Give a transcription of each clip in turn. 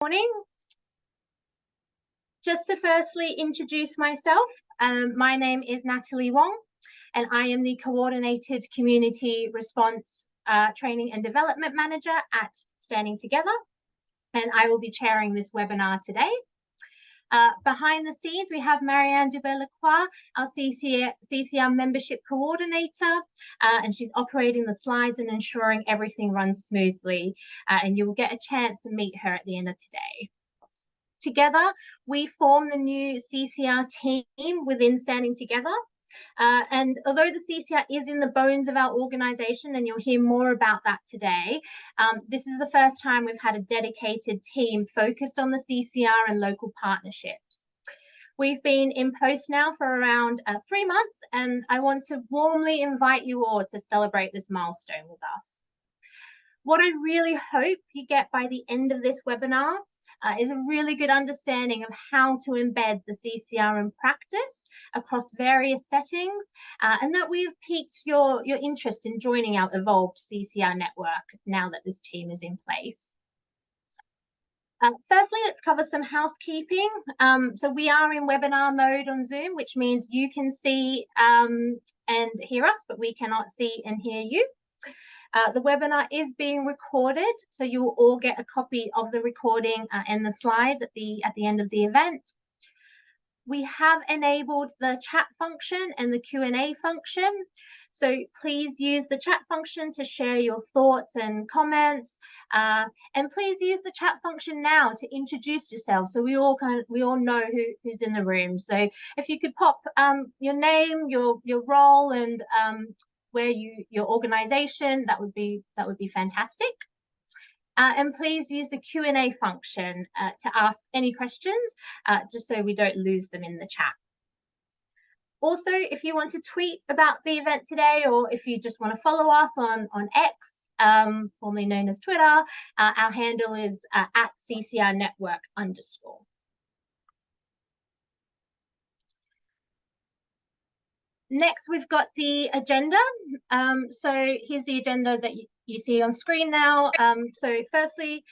Morning. Just to firstly introduce myself, my name is Natalie Wong, and I am the Coordinated Community Response Training and Development Manager at Standing Together, and I will be chairing this webinar today. Behind the scenes, we have Marianne Dubé-Lacroix, our CCR membership coordinator, and she's operating the slides and ensuring everything runs smoothly, and you will get a chance to meet her at the end of today. Together, we form the new CCR team within Standing Together. And although the CCR is in the bones of our organisation, and you'll hear more about that today, this is the first time we've had a dedicated team focused on the CCR and local partnerships. We've been in post now for around 3 months, and I want to warmly invite you all to celebrate this milestone with us. What I really hope you get by the end of this webinar is a really good understanding of how to embed the CCR in practice across various settings, and that we've piqued your interest in joining our evolved CCR network now that this team is in place. Firstly, let's cover some housekeeping. So we are in webinar mode on Zoom, which means you can see and hear us, but we cannot see and hear you. The webinar is being recorded, so you will all get a copy of the recording and the slides at the end of the event. We have enabled the chat function and the Q&A function, so please use the chat function to share your thoughts and comments, and please use the chat function now to introduce yourself, so we all know who's in the room. So if you could pop your name, your role, and your organisation, that would be fantastic. And please use the Q&A function to ask any questions, just so we don't lose them in the chat. Also, if you want to tweet about the event today, or if you just want to follow us on X, formerly known as Twitter, our handle is at CCR Network _. Next, we've got the agenda. So here's the agenda that you see on screen now. So firstly,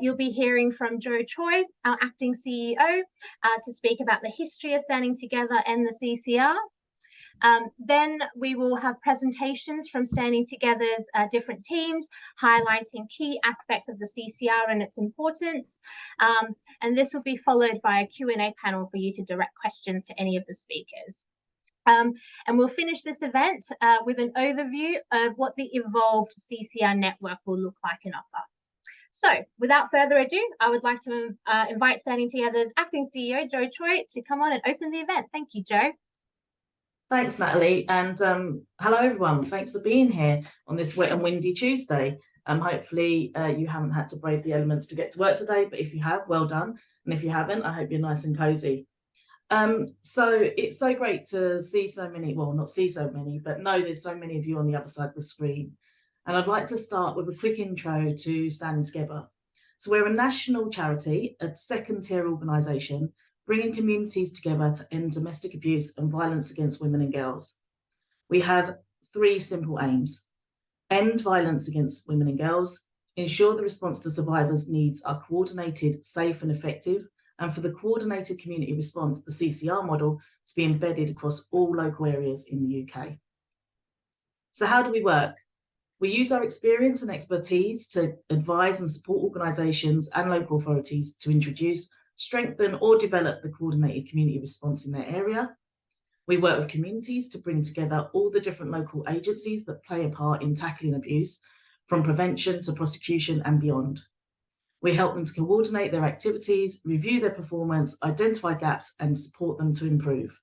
you'll be hearing from Jo Choi, our acting CEO, to speak about the history of Standing Together and the CCR. Then we will have presentations from Standing Together's different teams, highlighting key aspects of the CCR and its importance. And this will be followed by a Q&A panel for you to direct questions to any of the speakers. And we'll finish this event with an overview of what the evolved CCR network will look like and offer. So without further ado, I would like to invite Standing Together's acting CEO, Jo Choi, to come on and open the event. Thank you, Jo. Thanks, Natalie, and hello everyone. Thanks for being here on this wet and windy Tuesday. Hopefully you haven't had to brave the elements to get to work today, but if you have, well done. And if you haven't, I hope you're nice and cozy. So it's so great to see so many, well, not see so many, but know there's so many of you on the other side of the screen. And I'd like to start with a quick intro to Standing Together. So we're a national charity, a second-tier organisation, bringing communities together to end domestic abuse and violence against women and girls. We have 3 simple aims: end violence against women and girls, ensure the response to survivors' needs are coordinated, safe and effective, and for the coordinated community response, the CCR model, to be embedded across all local areas in the UK. So how do we work? We use our experience and expertise to advise and support organisations and local authorities to introduce, strengthen or develop the coordinated community response in their area. We work with communities to bring together all the different local agencies that play a part in tackling abuse, from prevention to prosecution and beyond. We help them to coordinate their activities, review their performance, identify gaps and support them to improve.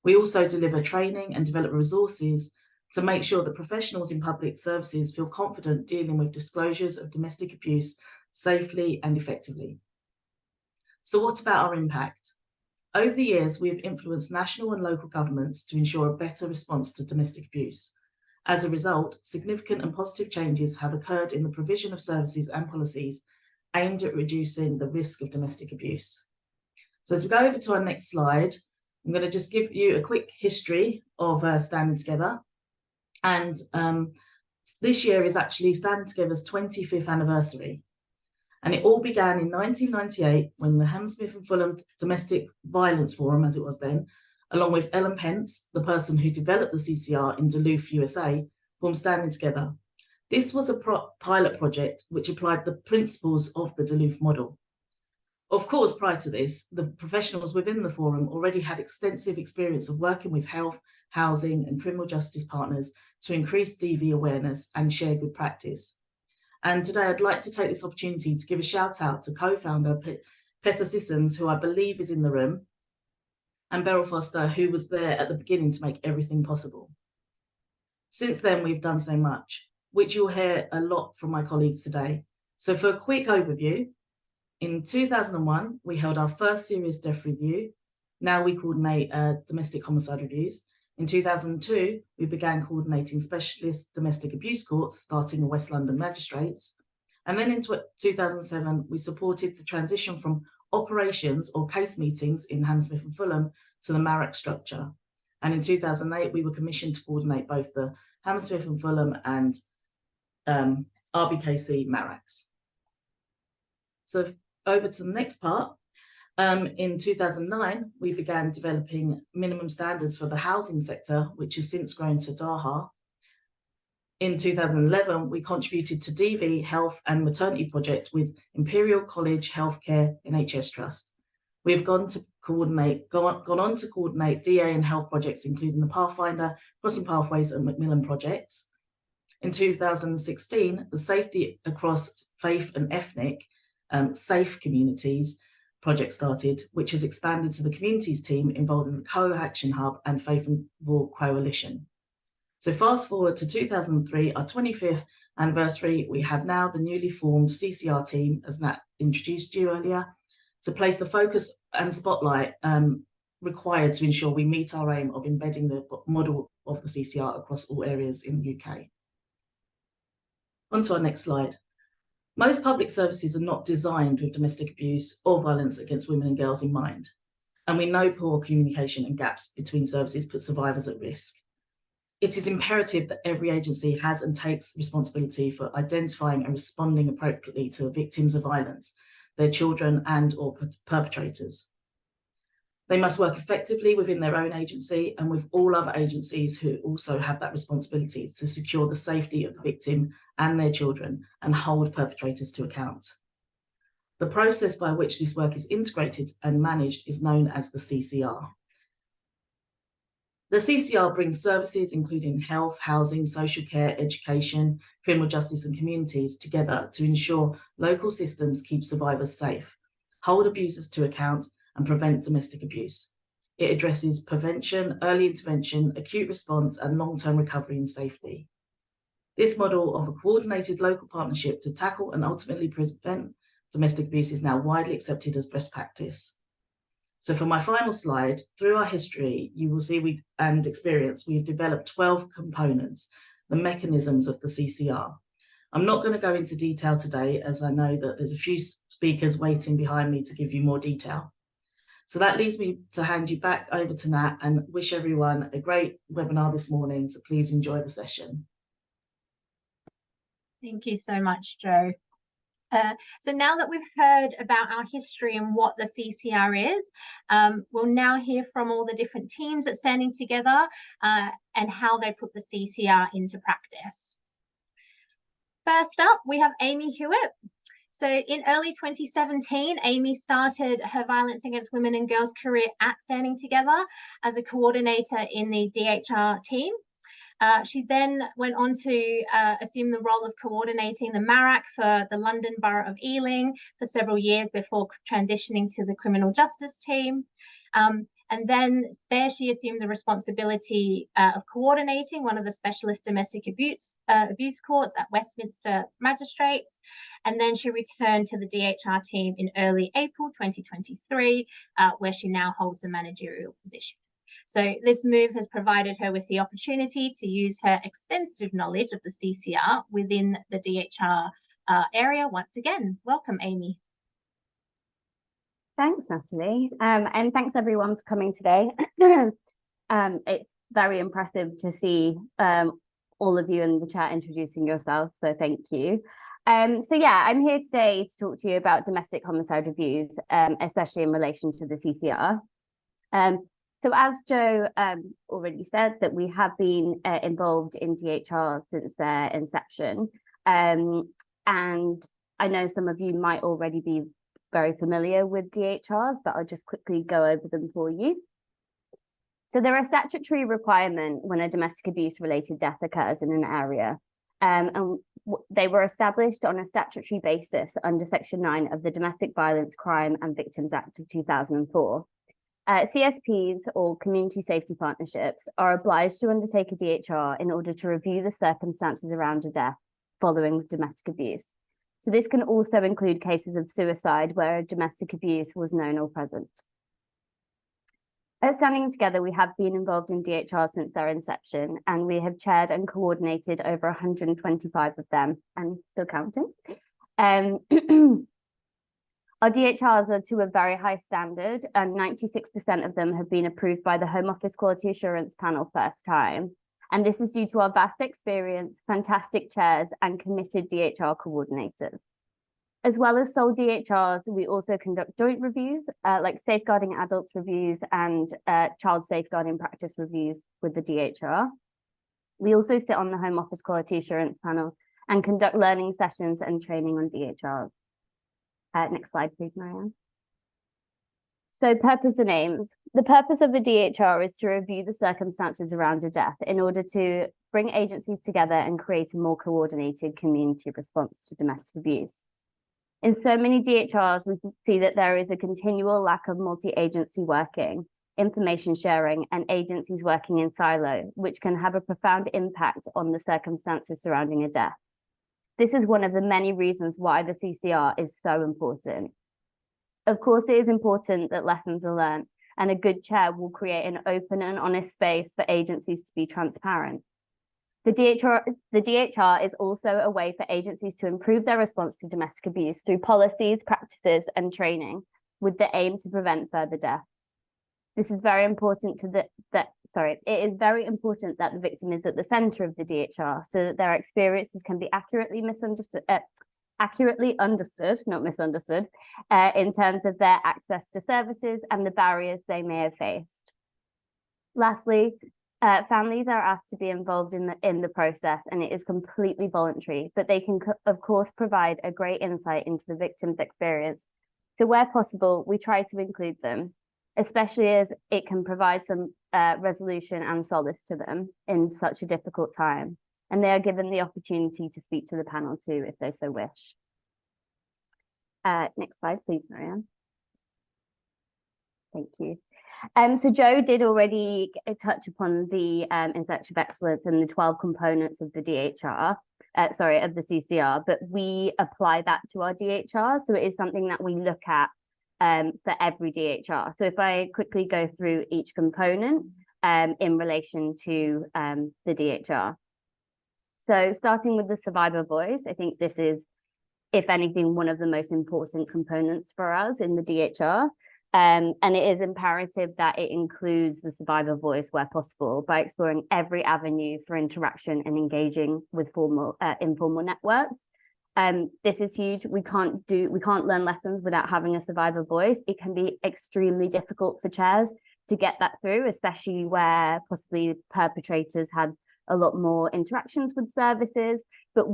We also deliver training and develop resources to make sure that professionals in public services feel confident dealing with disclosures of domestic abuse safely and effectively. So what about our impact? Over the years, we have influenced national and local governments to ensure a better response to domestic abuse. As a result, significant and positive changes have occurred in the provision of services and policies aimed at reducing the risk of domestic abuse. So as we go over to our next slide, I'm going to just give you a quick history of Standing Together. And this year is actually Standing Together's 25th anniversary. And it all began in 1998 when the Hammersmith and Fulham Domestic Violence Forum, as it was then, along with Ellen Pence, the person who developed the CCR in Duluth, USA, formed Standing Together. This was a pilot project which applied the principles of the Duluth model. Of course, prior to this, the professionals within the forum already had extensive experience of working with health, housing and criminal justice partners to increase DV awareness and share good practice. And today I'd like to take this opportunity to give a shout out to co-founder Petter Sissons, who I believe is in the room, and Beryl Foster, who was there at the beginning to make everything possible. Since then, we've done so much, which you'll hear a lot from my colleagues today. So for a quick overview, in 2001, we held our first serious death review. Now we coordinate domestic homicide reviews. In 2002, we began coordinating specialist domestic abuse courts, starting in West London magistrates. And then in 2007, we supported the transition from operations or case meetings in Hammersmith and Fulham to the MARAC structure. And in 2008, we were commissioned to coordinate both the Hammersmith and Fulham and RBKC MARACs. So over to the next part. In 2009, we began developing minimum standards for the housing sector, which has since grown to DAHA. In 2011, we contributed to DV Health and Maternity Project with Imperial College Healthcare NHS Trust. We've gone on to coordinate DA and health projects, including the Pathfinder, Crossing Pathways and Macmillan projects. In 2016, the Safety Across Faith and Ethnic SAFE Communities project started, which has expanded to the communities team involved in the Co-Action Hub and Faith and War Coalition. So fast forward to 2003, our 25th anniversary, we have now the newly formed CCR team, as Nat introduced you earlier, to place the focus and spotlight required to ensure we meet our aim of embedding the model of the CCR across all areas in the UK. On to our next slide. Most public services are not designed with domestic abuse or violence against women and girls in mind. And we know poor communication and gaps between services put survivors at risk. It is imperative that every agency has and takes responsibility for identifying and responding appropriately to victims of violence, their children and/or perpetrators. They must work effectively within their own agency and with all other agencies who also have that responsibility to secure the safety of the victim and their children and hold perpetrators to account. The process by which this work is integrated and managed is known as the CCR. The CCR brings services including health, housing, social care, education, criminal justice and communities together to ensure local systems keep survivors safe, hold abusers to account and prevent domestic abuse. It addresses prevention, early intervention, acute response and long-term recovery and safety. This model of a coordinated local partnership to tackle and ultimately prevent domestic abuse is now widely accepted as best practice. So for my final slide, through our history, you will see and experience, we've developed 12 components, the mechanisms of the CCR. I'm not going to go into detail today, as I know that there's a few speakers waiting behind me to give you more detail. So that leaves me to hand you back over to Nat and wish everyone a great webinar this morning. So please enjoy the session. Thank you so much, Jo. So now that we've heard about our history and what the CCR is, we'll now hear from all the different teams at Standing Together and how they put the CCR into practice. First up, we have Amy Hewitt. So in early 2017, Amy started her violence against women and girls career at Standing Together as a coordinator in the DHR team. She then went on to assume the role of coordinating the MARAC for the London Borough of Ealing for several years before transitioning to the criminal justice team. And then there she assumed the responsibility of coordinating one of the specialist domestic abuse courts at Westminster Magistrates. And then she returned to the DHR team in early April 2023, where she now holds a managerial position. So this move has provided her with the opportunity to use her extensive knowledge of the CCR within the DHR area. Once again, welcome, Amy. Thanks, Natalie. And thanks everyone for coming today. It's very impressive to see all of you in the chat introducing yourselves, so thank you. So yeah, I'm here today to talk to you about domestic homicide reviews, especially in relation to the CCR. So as Joe already said, that we have been involved in DHR since their inception. And I know some of you might already be very familiar with DHRs, but I'll just quickly go over them for you. So they're a statutory requirement when a domestic abuse related death occurs in an area. And they were established on a statutory basis under Section 9 of the Domestic Violence, Crime and Victims Act of 2004. CSPs, or community safety partnerships, are obliged to undertake a DHR in order to review the circumstances around a death following domestic abuse. So this can also include cases of suicide where domestic abuse was known or present. At Standing Together, we have been involved in DHR since their inception, and we have chaired and coordinated over 125 of them, and still counting. Our DHRs are to a very high standard, and 96% of them have been approved by the Home Office Quality Assurance Panel first time. And this is due to our vast experience, fantastic chairs, and committed DHR coordinators. As well as sole DHRs, we also conduct joint reviews, like safeguarding adults reviews and child safeguarding practice reviews with the DHR. We also sit on the Home Office Quality Assurance Panel and conduct learning sessions and training on DHRs. Next slide, please, Marianne. So purpose and aims. The purpose of the DHR is to review the circumstances around a death in order to bring agencies together and create a more coordinated community response to domestic abuse. In so many DHRs, we see that there is a continual lack of multi-agency working, information sharing, and agencies working in silo, which can have a profound impact on the circumstances surrounding a death. This is one of the many reasons why the CCR is so important. Of course, it is important that lessons are learned, and a good chair will create an open and honest space for agencies to be transparent. The DHR is also a way for agencies to improve their response to domestic abuse through policies, practices, and training, with the aim to prevent further death. This is very important it is very important that the victim is at the center of the DHR so that their experiences can be accurately understood, not misunderstood, in terms of their access to services and the barriers they may have faced. Lastly, families are asked to be involved in the process, and it is completely voluntary, but they can, of course, provide a great insight into the victim's experience. So where possible, we try to include them, especially as it can provide some resolution and solace to them in such a difficult time. And they are given the opportunity to speak to the panel too, if they so wish. Next slide, please, Marianne. Thank you. So Joe did already touch upon the Insection of Excellence and the 12 components of the DHR, of the CCR, but we apply that to our DHR. So it is something that we look at for every DHR. So if I quickly go through each component in relation to the DHR. So starting with the survivor voice, I think this is, if anything, one of the most important components for us in the DHR. And it is imperative that it includes the survivor voice where possible by exploring every avenue for interaction and engaging with informal networks. This is huge. We can't learn lessons without having a survivor voice. It can be extremely difficult for chairs to get that through, especially where possibly perpetrators had a lot more interactions with services, but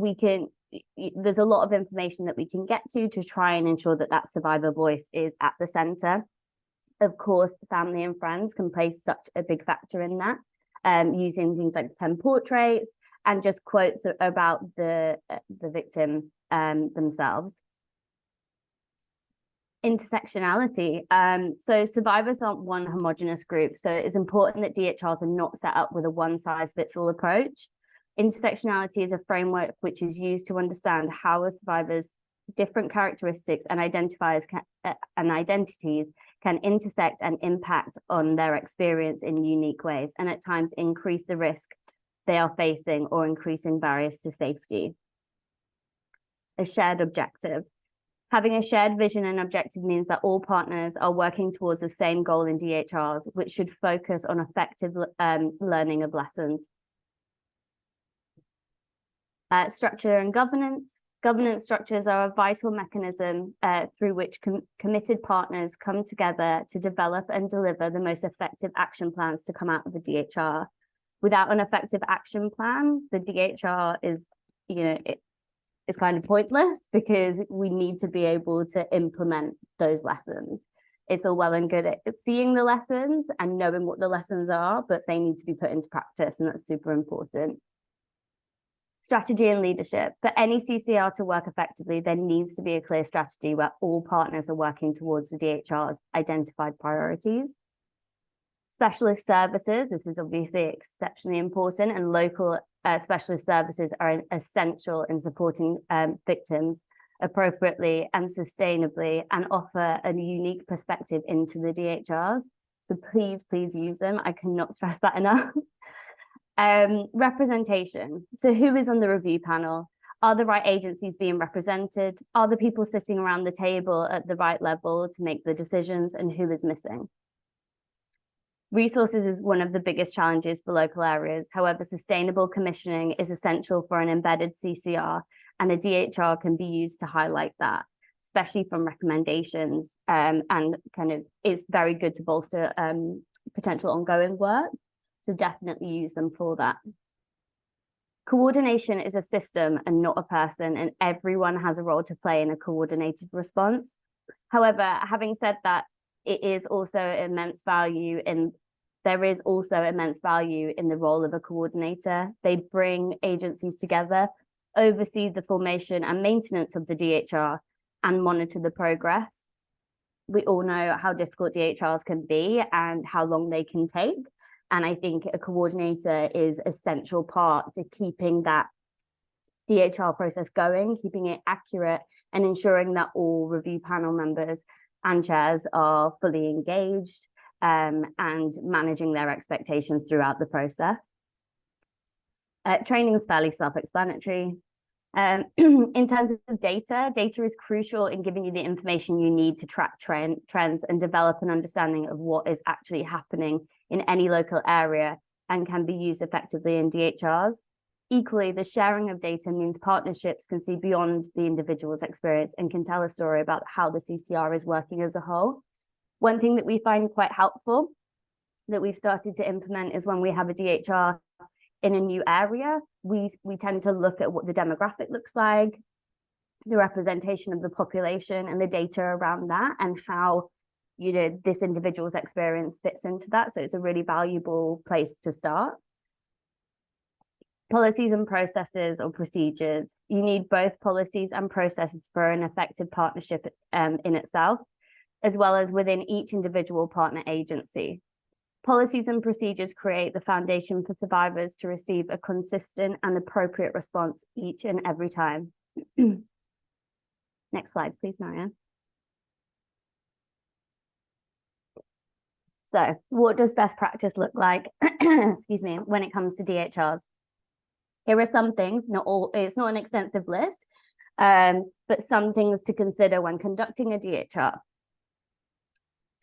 there's a lot of information that we can get to try and ensure that that survivor voice is at the center. Of course, family and friends can play such a big factor in that, using things like pen portraits and just quotes about the victim themselves. Intersectionality. So survivors aren't one homogenous group, so it's important that DHRs are not set up with a one-size-fits-all approach. Intersectionality is a framework which is used to understand how a survivor's different characteristics and identifiers and identities can intersect and impact on their experience in unique ways, and at times increase the risk they are facing or increasing barriers to safety. A shared objective. Having a shared vision and objective means that all partners are working towards the same goal in DHRs, which should focus on effective learning of lessons. Structure and governance. Governance structures are a vital mechanism through which committed partners come together to develop and deliver the most effective action plans to come out of the DHR. Without an effective action plan, the DHR is, it's kind of pointless, because we need to be able to implement those lessons. It's all well and good at seeing the lessons and knowing what the lessons are, but they need to be put into practice, and that's super important. Strategy and leadership. For any CCR to work effectively, there needs to be a clear strategy where all partners are working towards the DHR's identified priorities. Specialist services, this is obviously exceptionally important, and local specialist services are essential in supporting victims appropriately and sustainably, and offer a unique perspective into the DHRs. So please use them. I cannot stress that enough. Representation. So who is on the review panel? Are the right agencies being represented? Are the people sitting around the table at the right level to make the decisions, and who is missing? Resources is one of the biggest challenges for local areas. However, sustainable commissioning is essential for an embedded CCR, and a DHR can be used to highlight that, especially from recommendations, and kind of it's very good to bolster potential ongoing work. So definitely use them for that. Coordination is a system and not a person, and everyone has a role to play in a coordinated response. However, having said that, there is also immense value in the role of a coordinator. They bring agencies together, oversee the formation and maintenance of the DHR, and monitor the progress. We all know how difficult DHRs can be and how long they can take. And I think a coordinator is an essential part to keeping that DHR process going, keeping it accurate, and ensuring that all review panel members and chairs are fully engaged, and managing their expectations throughout the process. Training is fairly self-explanatory. In terms of data is crucial in giving you the information you need to track trends and develop an understanding of what is actually happening in any local area, and can be used effectively in DHRs. Equally, the sharing of data means partnerships can see beyond the individual's experience and can tell a story about how the CCR is working as a whole. One thing that we find quite helpful that we've started to implement is when we have a DHR in a new area, we tend to look at what the demographic looks like, the representation of the population, and the data around that, and how this individual's experience fits into that. So it's a really valuable place to start. Policies and processes or procedures. You need both policies and processes for an effective partnership in itself, as well as within each individual partner agency. Policies and procedures create the foundation for survivors to receive a consistent and appropriate response each and every time. Next slide, please, Marianne. So what does best practice look like, excuse me, when it comes to DHRs? Here are some things, not all, it's not an extensive list, but some things to consider when conducting a DHR.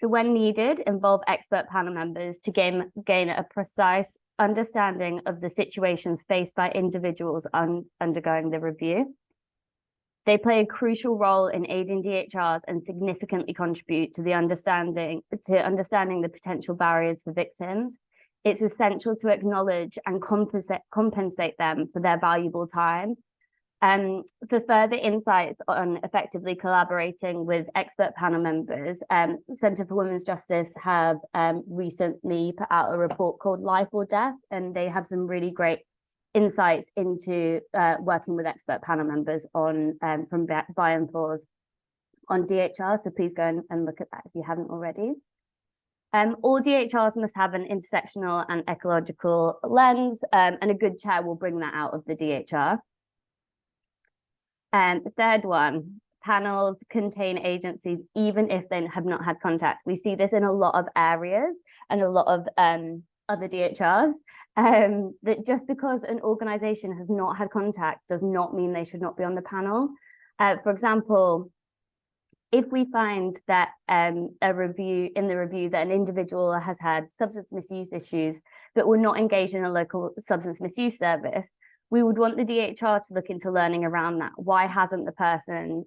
So when needed, involve expert panel members to gain a precise understanding of the situations faced by individuals undergoing the review. They play a crucial role in aiding DHRs and significantly contribute to understanding the potential barriers for victims. It's essential to acknowledge and compensate them for their valuable time. For further insights on effectively collaborating with expert panel members, Centre for Women's Justice have recently put out a report called Life or Death, and they have some really great insights into working with expert panel members on from by and fors on DHR. So please go and look at that if you haven't already. All DHRs must have an intersectional and ecological lens, and a good chair will bring that out of the DHR. And the third one, panels contain agencies even if they have not had contact. We see this in a lot of areas and a lot of other DHRs, that just because an organisation has not had contact does not mean they should not be on the panel. For example, if we find that in the review that an individual has had substance misuse issues, but we're not engaged in a local substance misuse service, We would want the DHR to look into learning around that. Why hasn't the person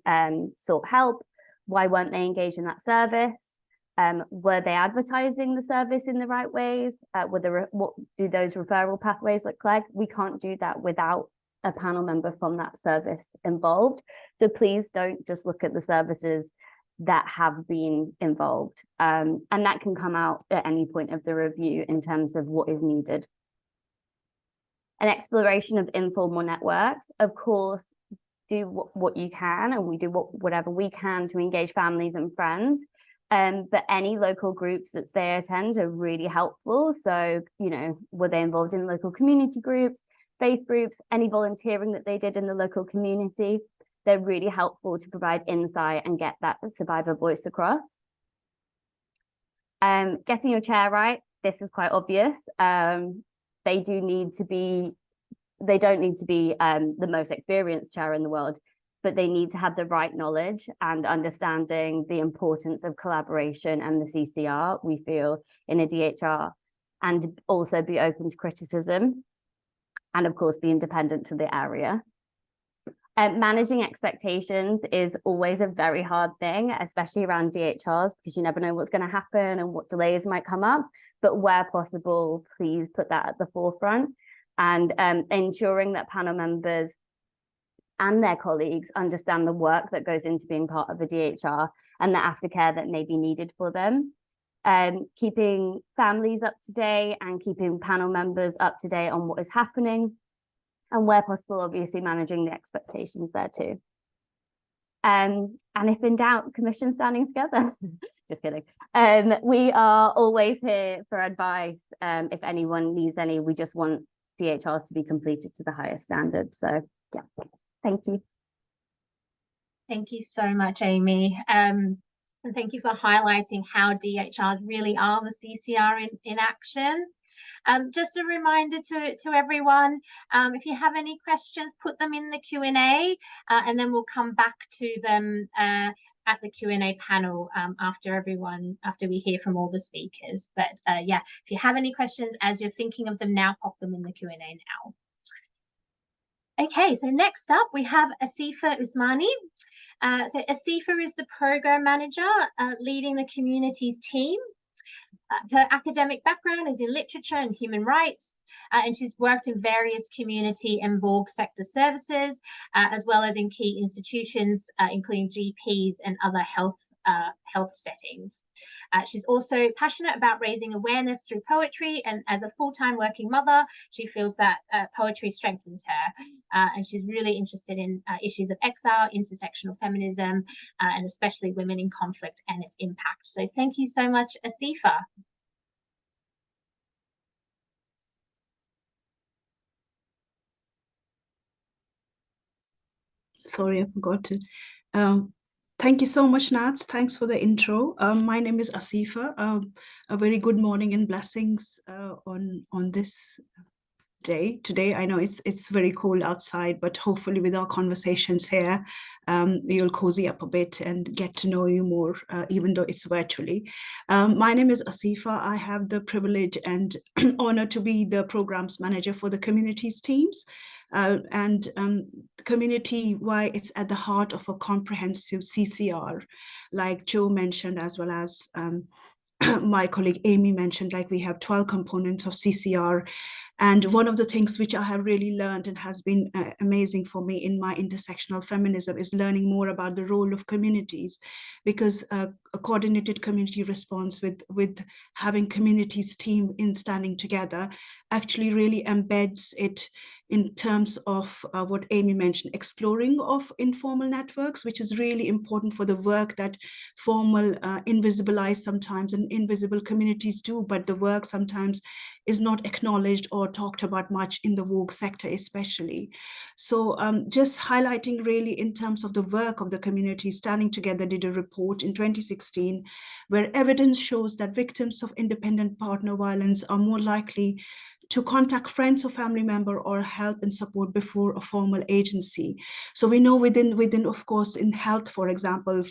sought help? Why weren't they engaged in that service? Were they advertising the service in the right ways? What do those referral pathways look like? We can't do that without a panel member from that service involved. So please don't just look at the services that have been involved. And that can come out at any point of the review in terms of what is needed. An exploration of informal networks, of course, do what you can, and we do whatever we can to engage families and friends. But any local groups that they attend are really helpful. So, were they involved in local community groups, faith groups, any volunteering that they did in the local community? They're really helpful to provide insight and get that survivor voice across. Getting your chair right, this is quite obvious. They don't need to be the most experienced chair in the world, but they need to have the right knowledge and understanding the importance of collaboration and the CCR, we feel, in a DHR, and also be open to criticism, and of course, be independent to the area. Managing expectations is always a very hard thing, especially around DHRs, because you never know what's going to happen and what delays might come up. But where possible, please put that at the forefront, and ensuring that panel members and their colleagues understand the work that goes into being part of a DHR and the aftercare that may be needed for them. Keeping families up to date and keeping panel members up to date on what is happening. And where possible, obviously managing the expectations there too. And if in doubt, commission standing together. Just kidding. We are always here for advice. If anyone needs any, we just want DHRs to be completed to the highest standard. So yeah, thank you. Thank you so much, Amy. And thank you for highlighting how DHRs really are the CCR in action. Just a reminder to everyone, if you have any questions, put them in the Q&A, and then we'll come back to them at the Q&A panel after we hear from all the speakers. But yeah, if you have any questions as you're thinking of them now, pop them in the Q&A now. Okay, so next up we have Asifa Usmani. So Asifa is the program manager leading the communities team. Her academic background is in literature and human rights, and she's worked in various community and Borg sector services, as well as in key institutions, including GPs and other health settings. She's also passionate about raising awareness through poetry, and as a full-time working mother, she feels that poetry strengthens her, and she's really interested in issues of exile, intersectional feminism, and especially women in conflict and its impact. So thank you so much, Asifa. Sorry, I forgot to. Thank you so much, Nats. Thanks for the intro. My name is Asifa. A very good morning and blessings on this day. Today, I know it's very cold outside, but hopefully with our conversations here, you'll cozy up a bit and get to know you more, even though it's virtually. My name is Asifa. I have the privilege and honor to be the programs manager for the communities teams. And community, why it's at the heart of a comprehensive CCR, like Joe mentioned, as well as my colleague Amy mentioned, like we have 12 components of CCR. And one of the things which I have really learned and has been amazing for me in my intersectional feminism is learning more about the role of communities, because a coordinated community response with having communities team in standing together actually really embeds it in terms of what Amy mentioned, exploring of informal networks, which is really important for the work that formal, invisibilized sometimes and invisible communities do, but the work sometimes is not acknowledged or talked about much in the Vogue sector especially. So just highlighting really in terms of the work of the community, Standing Together did a report in 2016 where evidence shows that victims of independent partner violence are more likely to contact friends or family member or help and support before a formal agency. So we know within of course, in health, for example,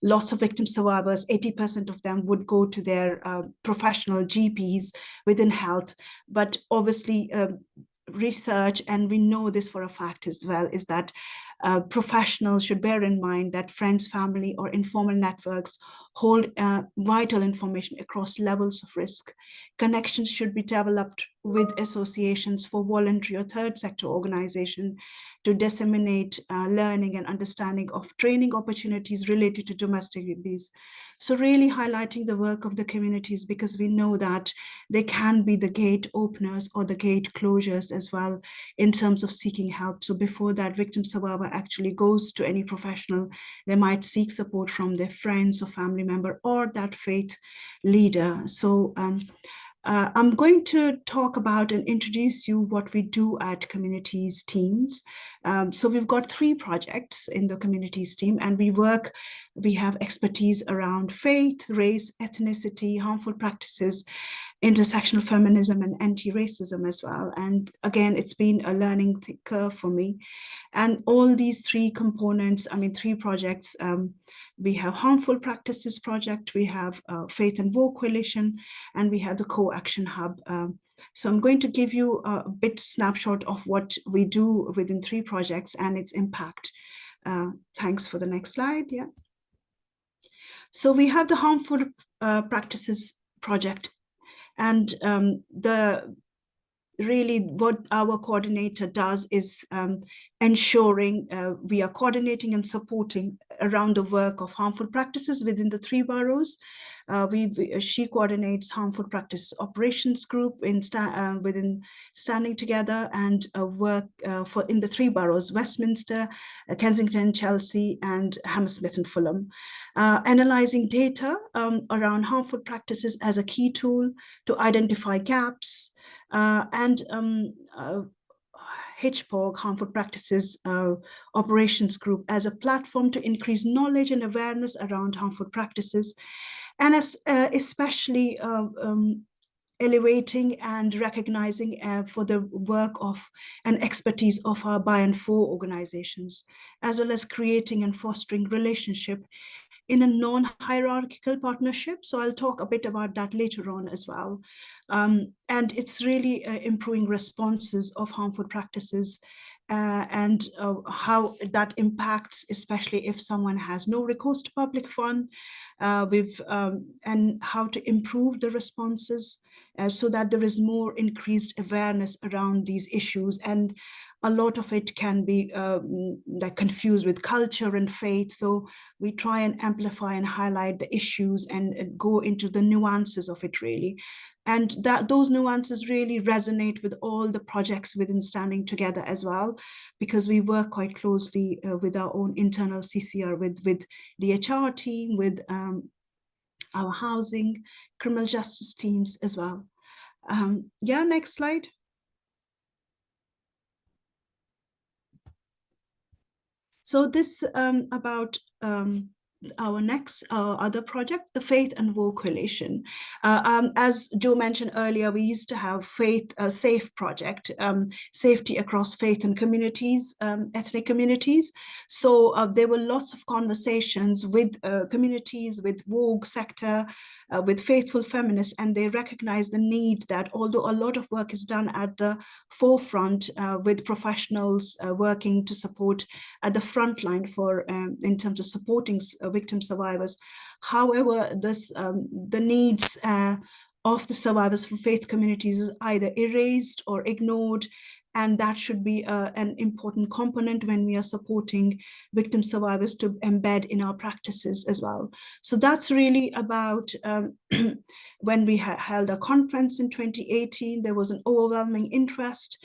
lots of victim survivors, 80% of them would go to their professional GPs within health. But obviously, research, and we know this for a fact as well, is that professionals should bear in mind that friends, family, or informal networks hold vital information across levels of risk. Connections should be developed with associations for voluntary or third sector organization to disseminate learning and understanding of training opportunities related to domestic abuse. So really highlighting the work of the communities, because we know that they can be the gate openers or the gate closures as well in terms of seeking help. So before that victim survivor actually goes to any professional, they might seek support from their friends or family member or that faith leader. So I'm going to talk about and introduce you what we do at communities teams. So we've got 3 projects in the communities team, and we have expertise around faith, race, ethnicity, harmful practices, intersectional feminism, and anti-racism as well. And again, it's been a learning curve for me. And all these 3 components, 3 projects, we have Harmful Practices Project, we have Faith and Vogue Coalition, and we have the Co-Action Hub. So I'm going to give you a bit snapshot of what we do within 3 projects and its impact. Thanks for the next slide. Yeah. So we have the Harmful Practices Project, and really what our coordinator does is ensuring we are coordinating and supporting around the work of harmful practices within the 3 boroughs. She coordinates harmful practice operations group within Standing Together, and work in the 3 boroughs, Westminster, Kensington, Chelsea, and Hammersmith and Fulham, analyzing data around harmful practices as a key tool to identify gaps, and HPOG, Harmful Practices Operations Group, as a platform to increase knowledge and awareness around harmful practices, and especially elevating and recognizing for the work of and expertise of our by and for organizations, as well as creating and fostering relationship in a non-hierarchical partnership. So I'll talk a bit about that later on as well. And it's really improving responses of harmful practices, and how that impacts, especially if someone has no recourse to public fund, and how to improve the responses so that there is more increased awareness around these issues. And a lot of it can be like confused with culture and faith. So we try and amplify and highlight the issues and go into the nuances of it really. And those nuances really resonate with all the projects within Standing Together as well, because we work quite closely with our own internal CCR, with the HR team, with our housing, criminal justice teams as well. Yeah, next slide. So this about our next other project, the Faith and Vogue Coalition. As Joe mentioned earlier, we used to have Faith Safe project, safety across faith and communities, ethnic communities. So there were lots of conversations with communities, with Vogue sector, with faithful feminists, and they recognize the need that although a lot of work is done at the forefront with professionals working to support at the front line for in terms of supporting victim survivors. However, the needs of the survivors from faith communities is either erased or ignored, and that should be an important component when we are supporting victim survivors to embed in our practices as well. So that's really about when we held a conference in 2018, there was an overwhelming interest,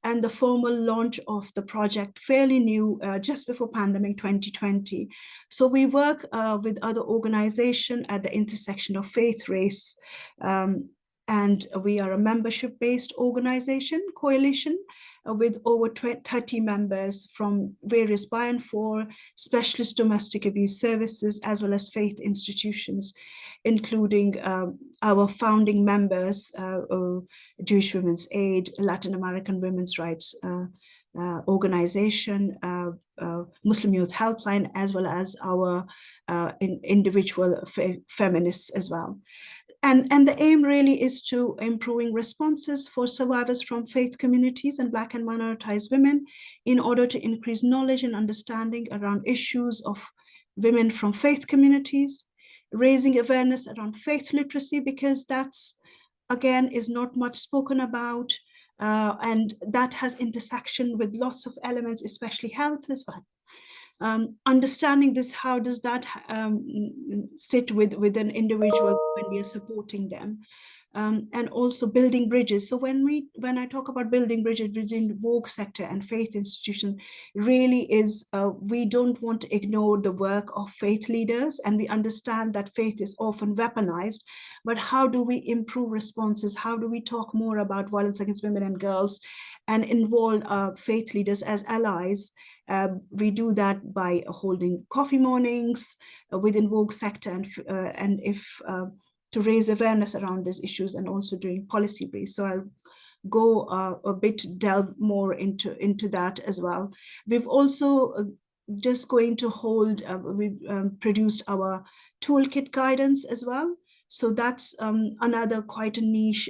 and the formal launch of the project fairly new, just before pandemic 2020. So we work with other organizations at the intersection of faith, race, and we are a membership-based organization, coalition, with over 30 members from various by and for specialist domestic abuse services, as well as faith institutions, including our founding members, Jewish Women's Aid, Latin American Women's Rights organization, Muslim Youth Helpline, as well as our individual feminists as well. And the aim really is to improving responses for survivors from faith communities and Black and minoritized women in order to increase knowledge and understanding around issues of women from faith communities, raising awareness around faith literacy, because that's, again, is not much spoken about, and that has intersection with lots of elements, especially health as well. Understanding this, how does that sit with an individual when we are supporting them, and also building bridges. So when I talk about building bridges between the woke sector and faith institution, really is we don't want to ignore the work of faith leaders, and we understand that faith is often weaponized, but how do we improve responses? How do we talk more about violence against women and girls and involve faith leaders as allies? We do that by holding coffee mornings within woke sector, and if to raise awareness around these issues, and also doing policy briefs. So I'll go a bit delve more into that as well. We've also just going to hold, we've produced our toolkit guidance as well. So that's another quite a niche,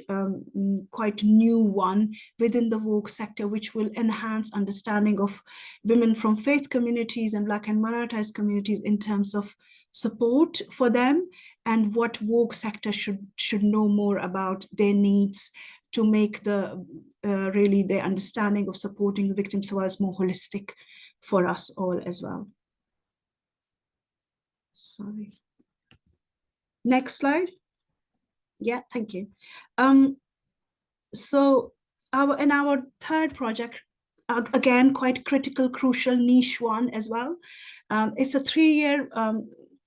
quite new one within the woke sector, which will enhance understanding of women from faith communities and Black and minoritized communities in terms of support for them, and what woke sector should know more about their needs to make the really their understanding of supporting the victim survivors more holistic for us all as well. Sorry. Next slide. Yeah, thank you. So our third project, again, quite critical, crucial, niche one as well. It's a 3-year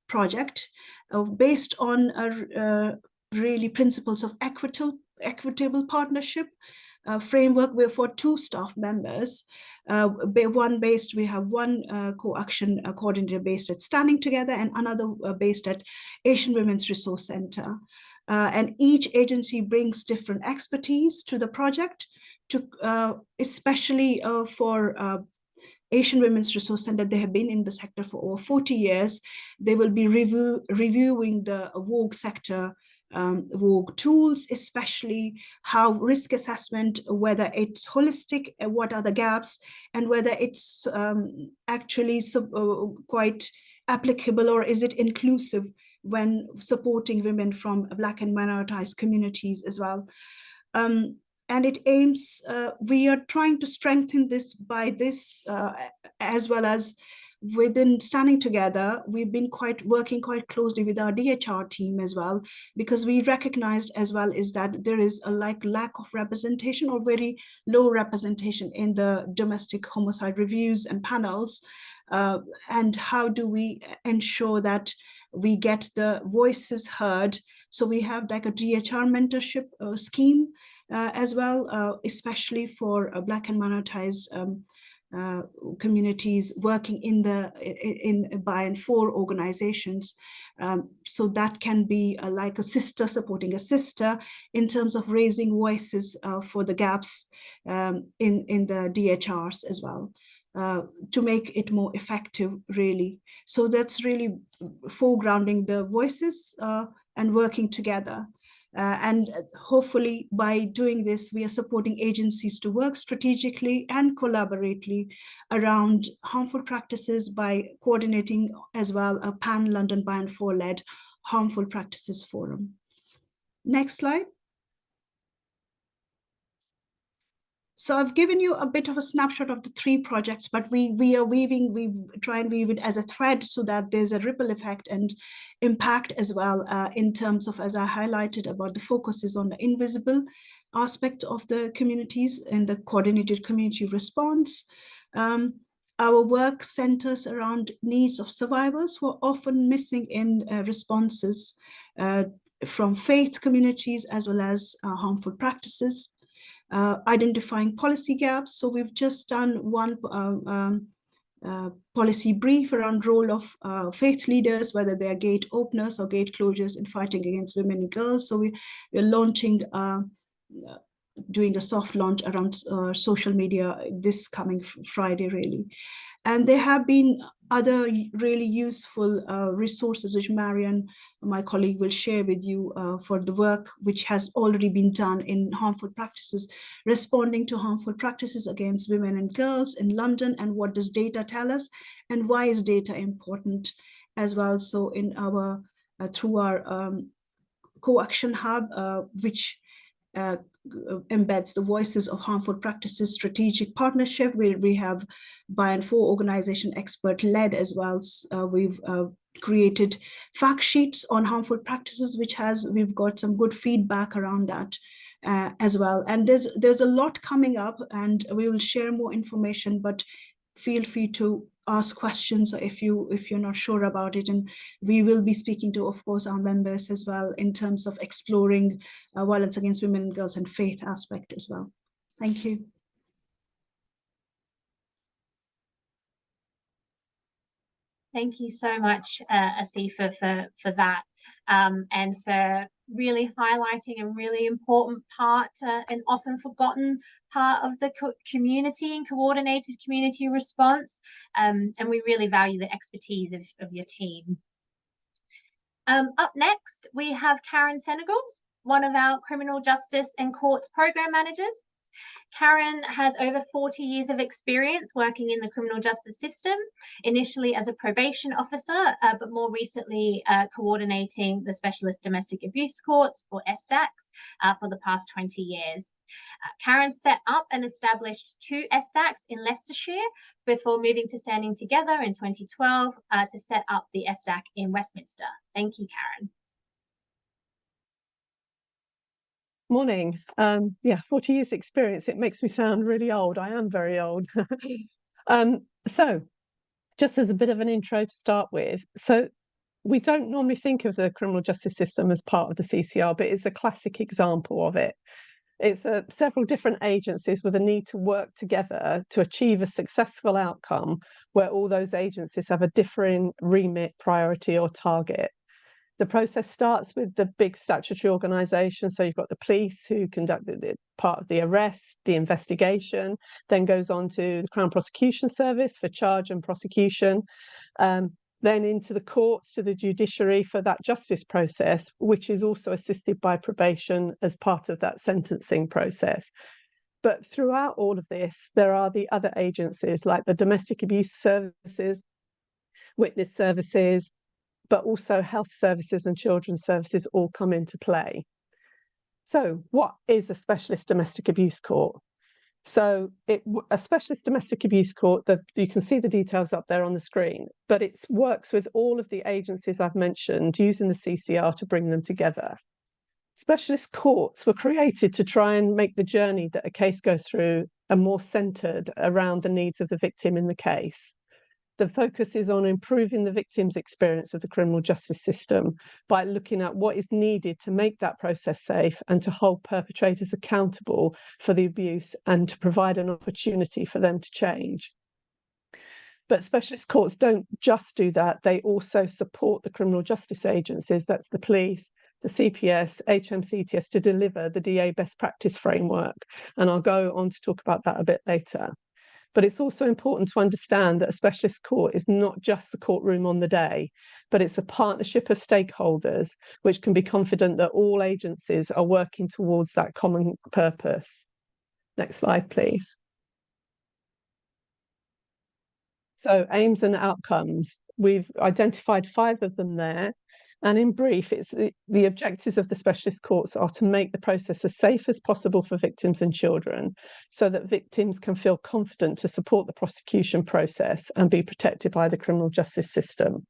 project based on really principles of equitable partnership framework, where for 2 staff members, we have one co-action coordinator based at Standing Together, and another based at Asian Women's Resource Center. And each agency brings different expertise to the project, especially for Asian Women's Resource Center. They have been in the sector for over 40 years. They will be reviewing the woke sector, woke tools, especially how risk assessment, whether it's holistic, what are the gaps, and whether it's actually quite applicable, or is it inclusive when supporting women from Black and minoritized communities as well. And it aims, we are trying to strengthen this by this, as well as within Standing Together, we've been working quite closely with our DHR team as well, because we recognized as well is that there is a lack of representation, or very low representation in the domestic homicide reviews and panels. And how do we ensure that we get the voices heard? So we have like a DHR mentorship scheme as well, especially for Black and minoritized communities working by and for organizations. So that can be like a sister supporting a sister in terms of raising voices for the gaps in the DHRs as well. To make it more effective, really. So that's really foregrounding the voices and working together. And hopefully by doing this, we are supporting agencies to work strategically and collaboratively around harmful practices by coordinating as well a pan-London by and for led harmful practices forum. Next slide. So I've given you a bit of a snapshot of the 3 projects, but we try and weave it as a thread so that there's a ripple effect and impact as well, in terms of, as I highlighted, about the focus is on the invisible aspect of the communities and the coordinated community response. Our work centers around needs of survivors who are often missing in responses from faith communities as well as harmful practices. Identifying policy gaps. So we've just done one policy brief around role of faith leaders, whether they are gate openers or gate closures in fighting against women and girls. So we're launching doing a soft launch around social media this coming Friday, really. And there have been other really useful resources which Marian, my colleague, will share with you for the work which has already been done in harmful practices, responding to harmful practices against women and girls in London, and what does data tell us, and why is data important as well. So in our through our co-action hub, which embeds the voices of harmful practices strategic partnership, where we have by and for organization expert led as well. We've created fact sheets on harmful practices, we've got some good feedback around that as well. And there's a lot coming up, and we will share more information, but feel free to ask questions if you're not sure about it. And we will be speaking to, of course, our members as well in terms of exploring violence against women and girls and faith aspect as well. Thank you. Thank you so much, Asifa, for that, and for really highlighting a really important part, an often forgotten part of the community and coordinated community response. And we really value the expertise of your team. Up next, we have Karen Senegal, one of our criminal justice and courts program managers. Karen has over 40 years of experience working in the criminal justice system, initially as a probation officer, but more recently coordinating the Specialist Domestic Abuse Courts, or SDACs, for the past 20 years. Karen set up and established 2 SDACs in Leicestershire before moving to Standing Together in 2012 to set up the SDAC in Westminster. Thank you, Karen. Morning. 40 years experience. It makes me sound really old. I am very old. So just as a bit of an intro to start with, so we don't normally think of the criminal justice system as part of the CCR, but it's a classic example of it. It's several different agencies with a need to work together to achieve a successful outcome where all those agencies have a differing remit, priority or target. The process starts with the big statutory organisation. So you've got the police who conduct the part of the arrest, the investigation, then goes on to the Crown Prosecution Service for charge and prosecution, then into the courts, to the judiciary for that justice process, which is also assisted by probation as part of that sentencing process. But throughout all of this, there are the other agencies like the domestic abuse services, witness services, but also health services and children's services all come into play. So what is a specialist domestic abuse court? So a specialist domestic abuse court, you can see the details up there on the screen, but it works with all of the agencies I've mentioned using the CCR to bring them together. Specialist courts were created to try and make the journey that a case goes through a more centred around the needs of the victim in the case. The focus is on improving the victim's experience of the criminal justice system by looking at what is needed to make that process safe and to hold perpetrators accountable for the abuse and to provide an opportunity for them to change. But specialist courts don't just do that, they also support the criminal justice agencies, that's the police, the CPS, HMCTS, to deliver the DA best practice framework. And I'll go on to talk about that a bit later. But it's also important to understand that a specialist court is not just the courtroom on the day, but it's a partnership of stakeholders which can be confident that all agencies are working towards that common purpose. Next slide, please. So aims and outcomes. We've identified 5 of them there. And in brief, it's the objectives of the specialist courts are to make the process as safe as possible for victims and children so that victims can feel confident to support the prosecution process and be protected by the criminal justice system.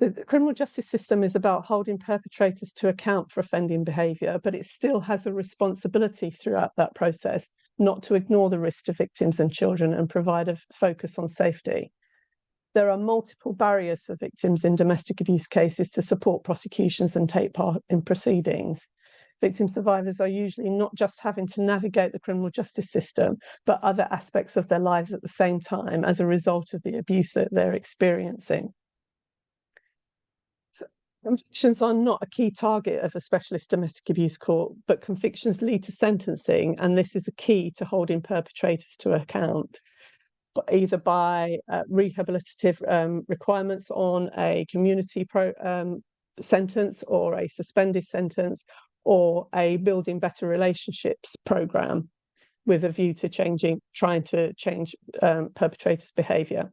The criminal justice system is about holding perpetrators to account for offending behaviour, but it still has a responsibility throughout that process not to ignore the risk to victims and children and provide a focus on safety. There are multiple barriers for victims in domestic abuse cases to support prosecutions and take part in proceedings. Victim survivors are usually not just having to navigate the criminal justice system, but other aspects of their lives at the same time as a result of the abuse that they're experiencing. Convictions are not a key target of a specialist domestic abuse court, but convictions lead to sentencing, and this is a key to holding perpetrators to account, either by rehabilitative requirements on a community sentence or a suspended sentence, or a building better relationships programme with a view to trying to change perpetrators' behaviour.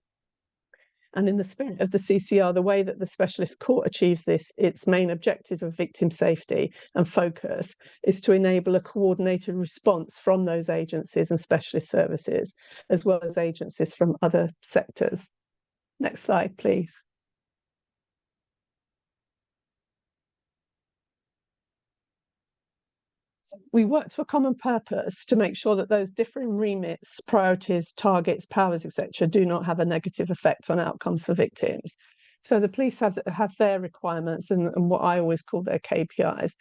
And in the spirit of the CCR, the way that the specialist court achieves this, its main objective of victim safety and focus, is to enable a coordinated response from those agencies and specialist services, as well as agencies from other sectors. Next slide, please. We work to a common purpose to make sure that those differing remits, priorities, targets, powers, etc., do not have a negative effect on outcomes for victims. So the police have their requirements and what I always call their KPIs.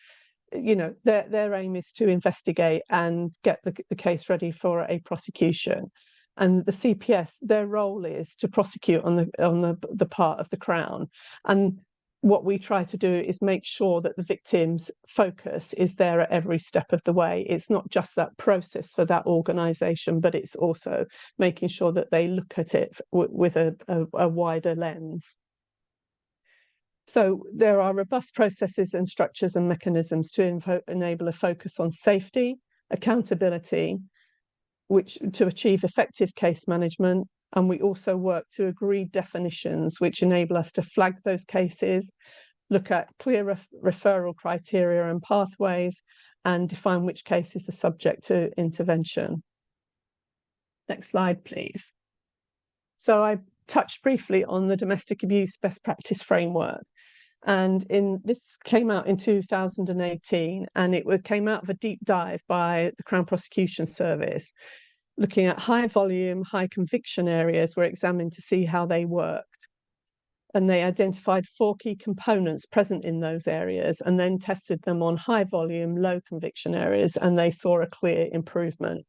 You know, their aim is to investigate and get the case ready for a prosecution. And the CPS, their role is to prosecute on the part of the Crown. And what we try to do is make sure that the victim's focus is there at every step of the way. It's not just that process for that organisation, but it's also making sure that they look at it with a wider lens. So there are robust processes and structures and mechanisms to enable a focus on safety, accountability, to achieve effective case management. And we also work to agree definitions which enable us to flag those cases, look at clear referral criteria and pathways, and define which cases are subject to intervention. Next slide, please. So I touched briefly on the domestic abuse best practice framework. And this came out in 2018, and it came out of a deep dive by the Crown Prosecution Service, looking at high volume, high conviction areas were examined to see how they worked. And they identified 4 key components present in those areas and then tested them on high volume, low conviction areas, and they saw a clear improvement.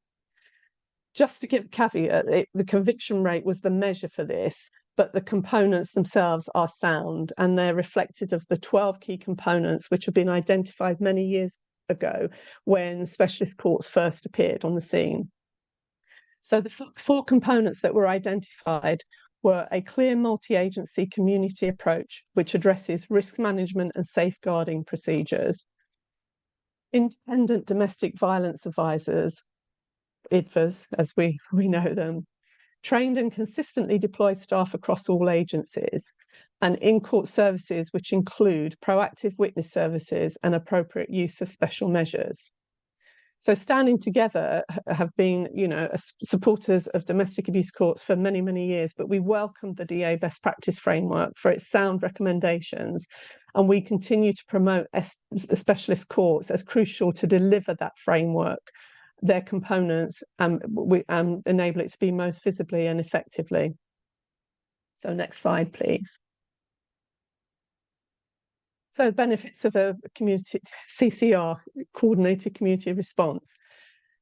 Just to give a caveat, the conviction rate was the measure for this, but the components themselves are sound, and they're reflected of the 12 key components which have been identified many years ago when specialist courts first appeared on the scene. So the 4 components that were identified were a clear multi-agency community approach, which addresses risk management and safeguarding procedures, independent domestic violence advisors, IDVAs, as we know them, trained and consistently deployed staff across all agencies, and in-court services, which include proactive witness services and appropriate use of special measures. So standing together have been, supporters of domestic abuse courts for many, many years, but we welcome the DA best practice framework for its sound recommendations, and we continue to promote specialist courts as crucial to deliver that framework, their components, and enable it to be most visibly and effectively. So next slide, please. So benefits of a community CCR, coordinated community response.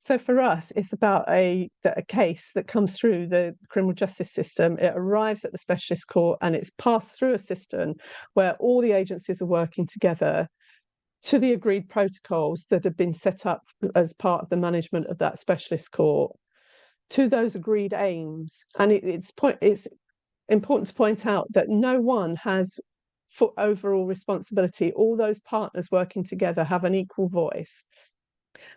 So for us, it's about a case that comes through the criminal justice system. It arrives at the specialist court and it's passed through a system where all the agencies are working together to the agreed protocols that have been set up as part of the management of that specialist court, to those agreed aims. And it's important to point out that no one has for overall responsibility. All those partners working together have an equal voice,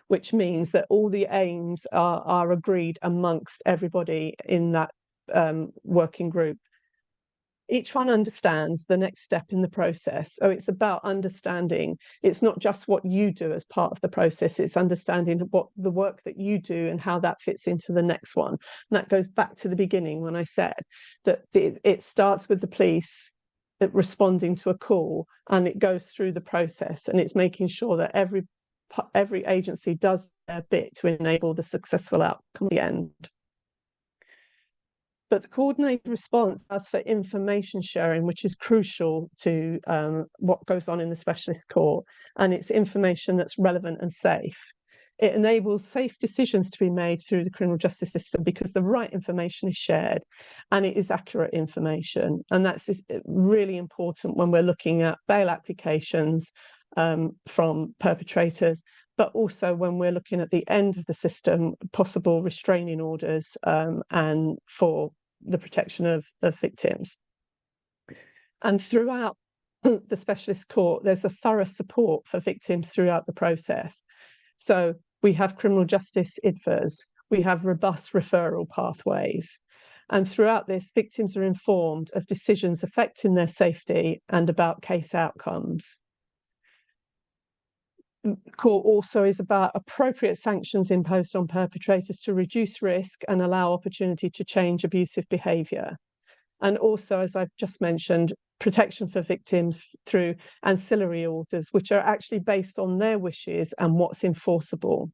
which means that all the aims are agreed amongst everybody in that working group. Each one understands the next step in the process. So it's about understanding. It's not just what you do as part of the process, it's understanding what the work that you do and how that fits into the next one. And that goes back to the beginning when I said that it starts with the police responding to a call, and it goes through the process, and it's making sure that every agency does their bit to enable the successful outcome at the end. But the coordinated response asks for information sharing, which is crucial to what goes on in the specialist court, and it's information that's relevant and safe. It enables safe decisions to be made through the criminal justice system because the right information is shared and it is accurate information. And that's really important when we're looking at bail applications from perpetrators, but also when we're looking at the end of the system, possible restraining orders and for the protection of victims. And throughout the specialist court, there's a thorough support for victims throughout the process. So we have criminal justice IDFAs, we have robust referral pathways. And throughout this, victims are informed of decisions affecting their safety and about case outcomes. Court also is about appropriate sanctions imposed on perpetrators to reduce risk and allow opportunity to change abusive behaviour. And also, as I've just mentioned, protection for victims through ancillary orders, which are actually based on their wishes and what's enforceable,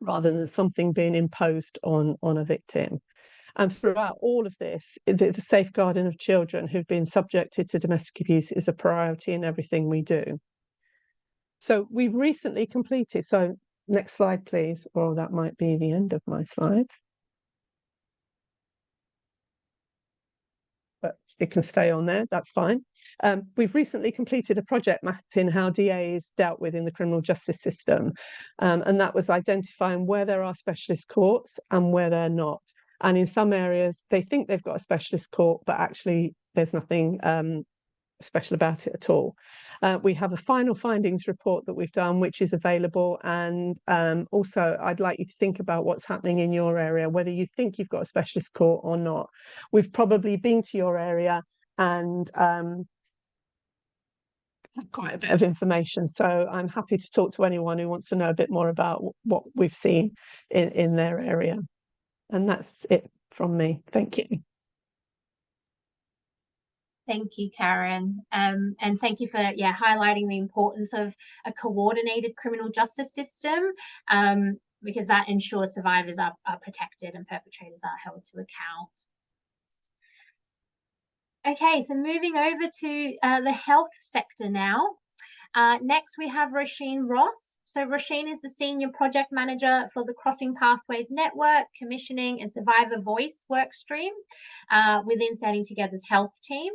rather than something being imposed on a victim. And throughout all of this, the safeguarding of children who've been subjected to domestic abuse is a priority in everything we do. So we've recently completed, so next slide, please, or that might be the end of my slide. But it can stay on there, that's fine. We've recently completed a project mapping how DA is dealt with in the criminal justice system. And that was identifying where there are specialist courts and where they're not. And in some areas, they think they've got a specialist court, but actually there's nothing special about it at all. We have a final findings report that we've done, which is available. And also, I'd like you to think about what's happening in your area, whether you think you've got a specialist court or not. We've probably been to your area and quite a bit of information. So I'm happy to talk to anyone who wants to know a bit more about what we've seen in their area. And that's it from me. Thank you. Thank you, Karen. And thank you for highlighting the importance of a coordinated criminal justice system, because that ensures survivors are protected and perpetrators are held to account. Okay, so moving over to the health sector now. Next, we have Roisin Ross. So Roisin is the Senior Project Manager for the Crossing Pathways Network, Commissioning and Survivor Voice workstream within Standing Together's health team.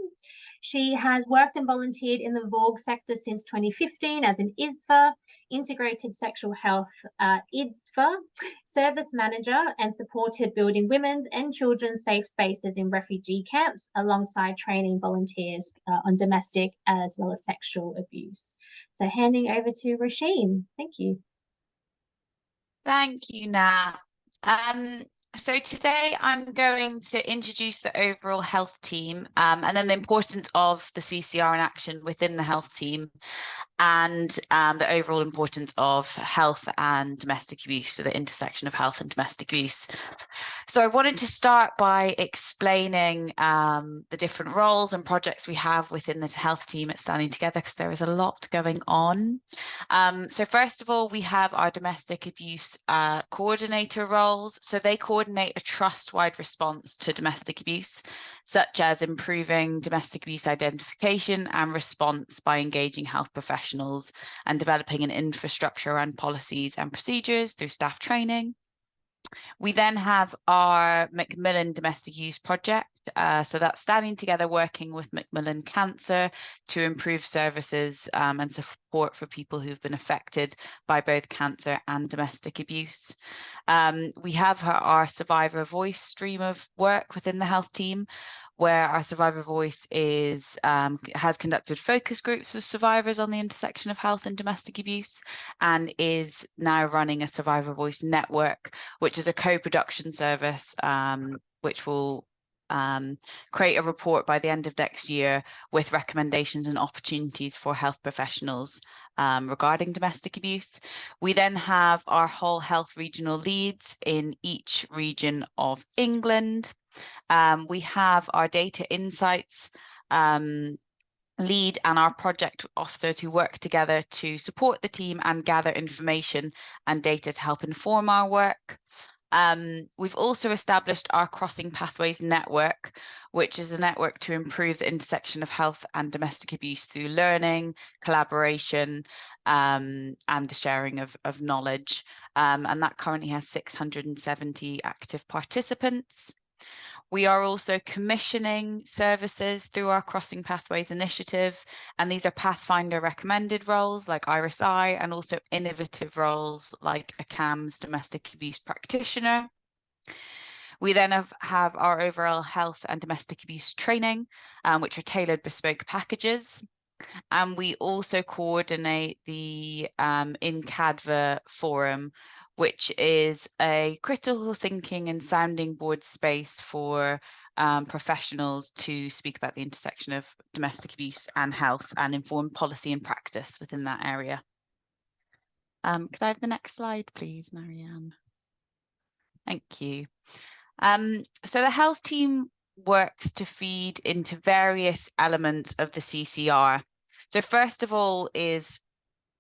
She has worked and volunteered in the VORG sector since 2015 as an ISFA, Integrated Sexual Health ISFA, Service Manager, and supported building women's and children's safe spaces in refugee camps alongside training volunteers on domestic as well as sexual abuse. So handing over to Roisin. Thank you. Thank you, Nat. So today I'm going to introduce the overall health team and then the importance of the CCR in action within the health team and the overall importance of health and domestic abuse, so the intersection of health and domestic abuse. So I wanted to start by explaining the different roles and projects we have within the health team at Standing Together, because there is a lot going on. So first of all, we have our domestic abuse coordinator roles. So they coordinate a trust-wide response to domestic abuse, such as improving domestic abuse identification and response by engaging health professionals and developing an infrastructure around policies and procedures through staff training. We then have our Macmillan Domestic Abuse Project. So that's Standing Together working with Macmillan Cancer to improve services and support for people who've been affected by both cancer and domestic abuse. We have our Survivor Voice stream of work within the health team, where our Survivor Voice has conducted focus groups with survivors on the intersection of health and domestic abuse, and is now running a Survivor Voice network, which is a co-production service which will create a report by the end of next year with recommendations and opportunities for health professionals regarding domestic abuse. We then have our whole health regional leads in each region of England. We have our data insights lead and our project officers who work together to support the team and gather information and data to help inform our work. We've also established our Crossing Pathways Network, which is a network to improve the intersection of health and domestic abuse through learning, collaboration, and the sharing of knowledge. And that currently has 670 active participants. We are also commissioning services through our Crossing Pathways initiative, and these are Pathfinder recommended roles like IRIS-I, and also innovative roles like a CAMS domestic abuse practitioner. We then have our overall health and domestic abuse training, which are tailored bespoke packages. And we also coordinate the InCADVA forum, which is a critical thinking and sounding board space for professionals to speak about the intersection of domestic abuse and health and inform policy and practice within that area. Could I have the next slide, please, Marianne? Thank you. So the health team works to feed into various elements of the CCR. So first of all is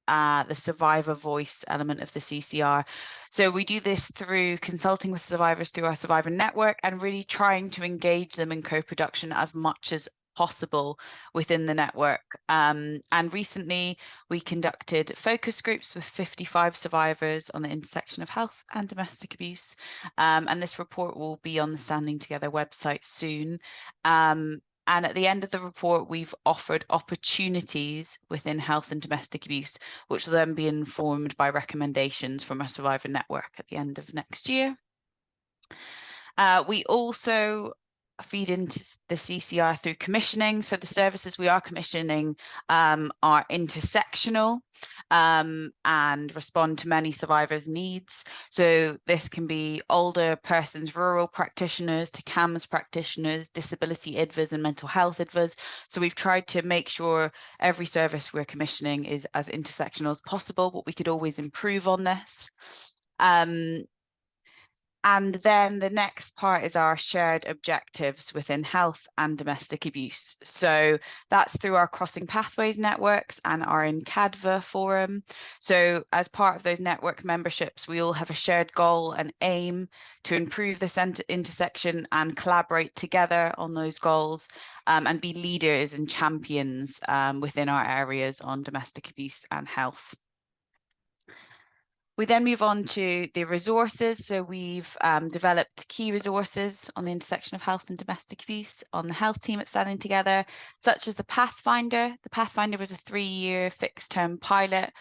the survivor voice element of the CCR. So we do this through consulting with survivors through our survivor network and really trying to engage them in co-production as much as possible within the network. And recently we conducted focus groups with 55 survivors on the intersection of health and domestic abuse. And this report will be on the Standing Together website soon. And at the end of the report, we've offered opportunities within health and domestic abuse, which will then be informed by recommendations from our survivor network at the end of next year. We also feed into the CCR through commissioning. So the services we are commissioning are intersectional and respond to many survivors' needs. So this can be older persons, rural practitioners, to CAMS practitioners, disability IDVAs and mental health IDVAs. So we've tried to make sure every service we're commissioning is as intersectional as possible, but we could always improve on this. And then the next part is our shared objectives within health and domestic abuse. So that's through our Crossing Pathways networks and our InCADVA forum. So as part of those network memberships, we all have a shared goal and aim to improve this intersection and collaborate together on those goals and be leaders and champions within our areas on domestic abuse and health. We then move on to the resources. So we've developed key resources on the intersection of health and domestic abuse on the health team at Standing Together, such as the Pathfinder. The Pathfinder was a 3-year fixed-term pilot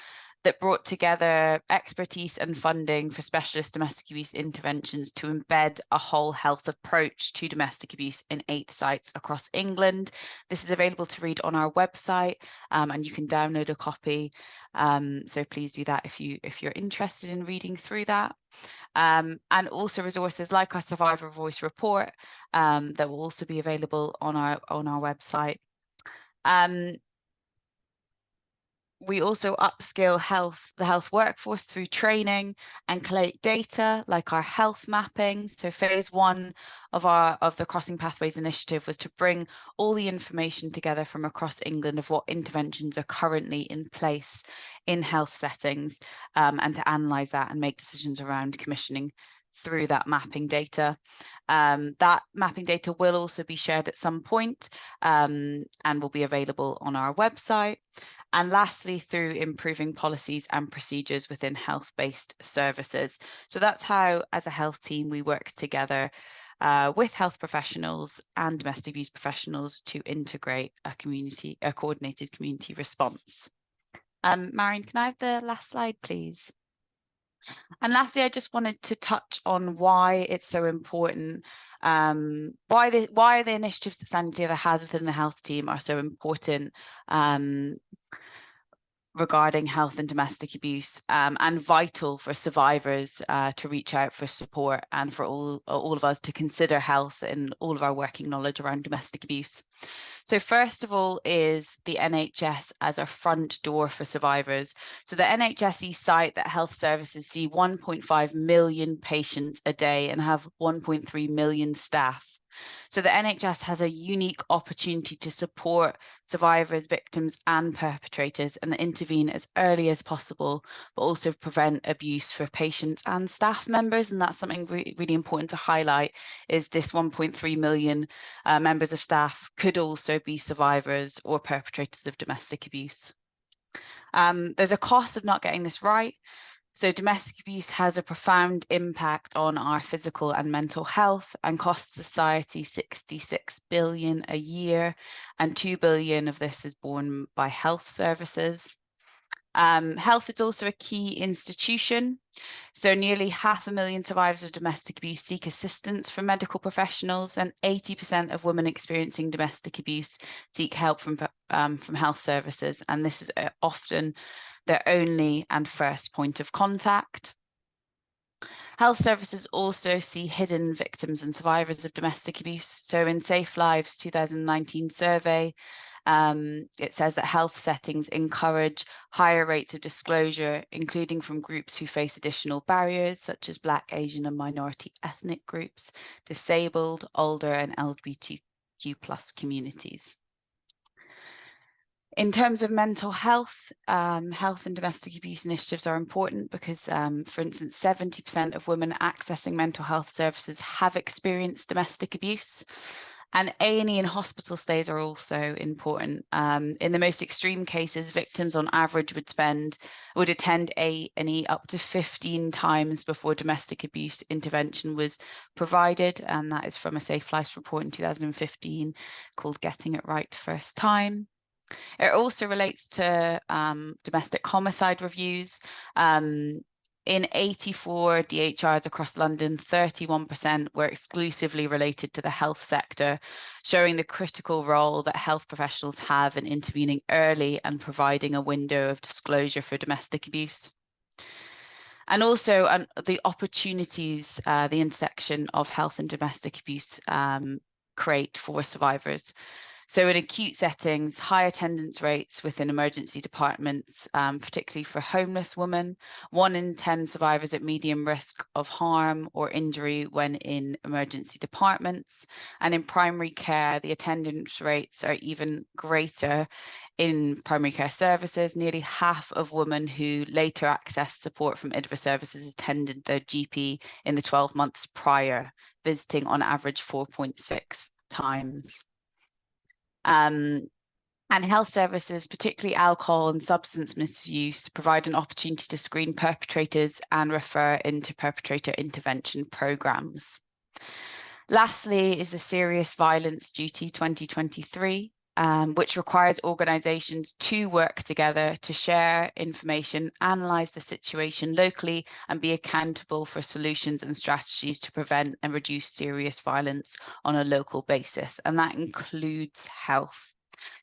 that brought together expertise and funding for specialist domestic abuse interventions to embed a whole health approach to domestic abuse in 8 sites across England. This is available to read on our website, and you can download a copy. So please do that if you're interested in reading through that. And also resources like our Survivor Voice report that will also be available on our website. We also upskill the health workforce through training and collate data like our health mapping. So phase 1 of the Crossing Pathways initiative was to bring all the information together from across England of what interventions are currently in place in health settings and to analyse that and make decisions around commissioning through that mapping data. That mapping data will also be shared at some point and will be available on our website. And lastly, through improving policies and procedures within health-based services. So that's how, as a health team, we work together with health professionals and domestic abuse professionals to integrate a coordinated community response. Marion, can I have the last slide, please? And lastly, I just wanted to touch on why it's so important, why the initiatives that Standing Together has within the health team are so important regarding health and domestic abuse, and vital for survivors to reach out for support and for all of us to consider health in all of our working knowledge around domestic abuse. So first of all is the NHS as our front door for survivors. So the NHSE site that health services see 1.5 million patients a day and have 1.3 million staff. So the NHS has a unique opportunity to support survivors, victims and perpetrators and intervene as early as possible, but also prevent abuse for patients and staff members. And that's something really important to highlight, is this 1.3 million members of staff could also be survivors or perpetrators of domestic abuse. There's a cost of not getting this right. So domestic abuse has a profound impact on our physical and mental health and costs society 66 billion a year, and 2 billion of this is borne by health services. Health is also a key institution. So nearly 500,000 survivors of domestic abuse seek assistance from medical professionals, and 80% of women experiencing domestic abuse seek help from health services. And this is often their only and first point of contact. Health services also see hidden victims and survivors of domestic abuse. So in Safe Lives 2019 survey, it says that health settings encourage higher rates of disclosure, including from groups who face additional barriers, such as Black, Asian and minority ethnic groups, disabled, older and LGBTQ+ communities. In terms of mental health, health and domestic abuse initiatives are important because, for instance, 70% of women accessing mental health services have experienced domestic abuse. And A&E and hospital stays are also important. In the most extreme cases, victims on average would attend A&E up to 15 times before domestic abuse intervention was provided. And that is from a Safe Lives report in 2015 called Getting It Right First Time. It also relates to domestic homicide reviews. In 84 DHRs across London, 31% were exclusively related to the health sector, showing the critical role that health professionals have in intervening early and providing a window of disclosure for domestic abuse. And also the opportunities the intersection of health and domestic abuse create for survivors. So in acute settings, high attendance rates within emergency departments, particularly for homeless women, 1 in 10 survivors at medium risk of harm or injury when in emergency departments. And in primary care, the attendance rates are even greater in primary care services. Nearly half of women who later accessed support from IDVA services attended their GP in the 12 months prior, visiting on average 4.6 times. And health services, particularly alcohol and substance misuse, provide an opportunity to screen perpetrators and refer into perpetrator intervention programs. Lastly is the Serious Violence Duty 2023, which requires organisations to work together to share information, analyse the situation locally and be accountable for solutions and strategies to prevent and reduce serious violence on a local basis. And that includes health.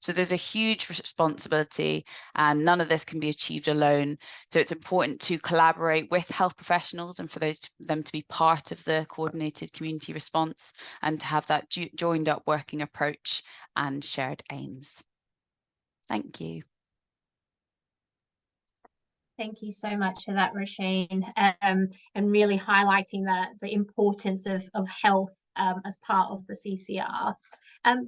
So there's a huge responsibility and none of this can be achieved alone. So it's important to collaborate with health professionals and for them to be part of the coordinated community response and to have that joined up working approach and shared aims. Thank you. Thank you so much for that, Roisin, and really highlighting the importance of health as part of the CCR.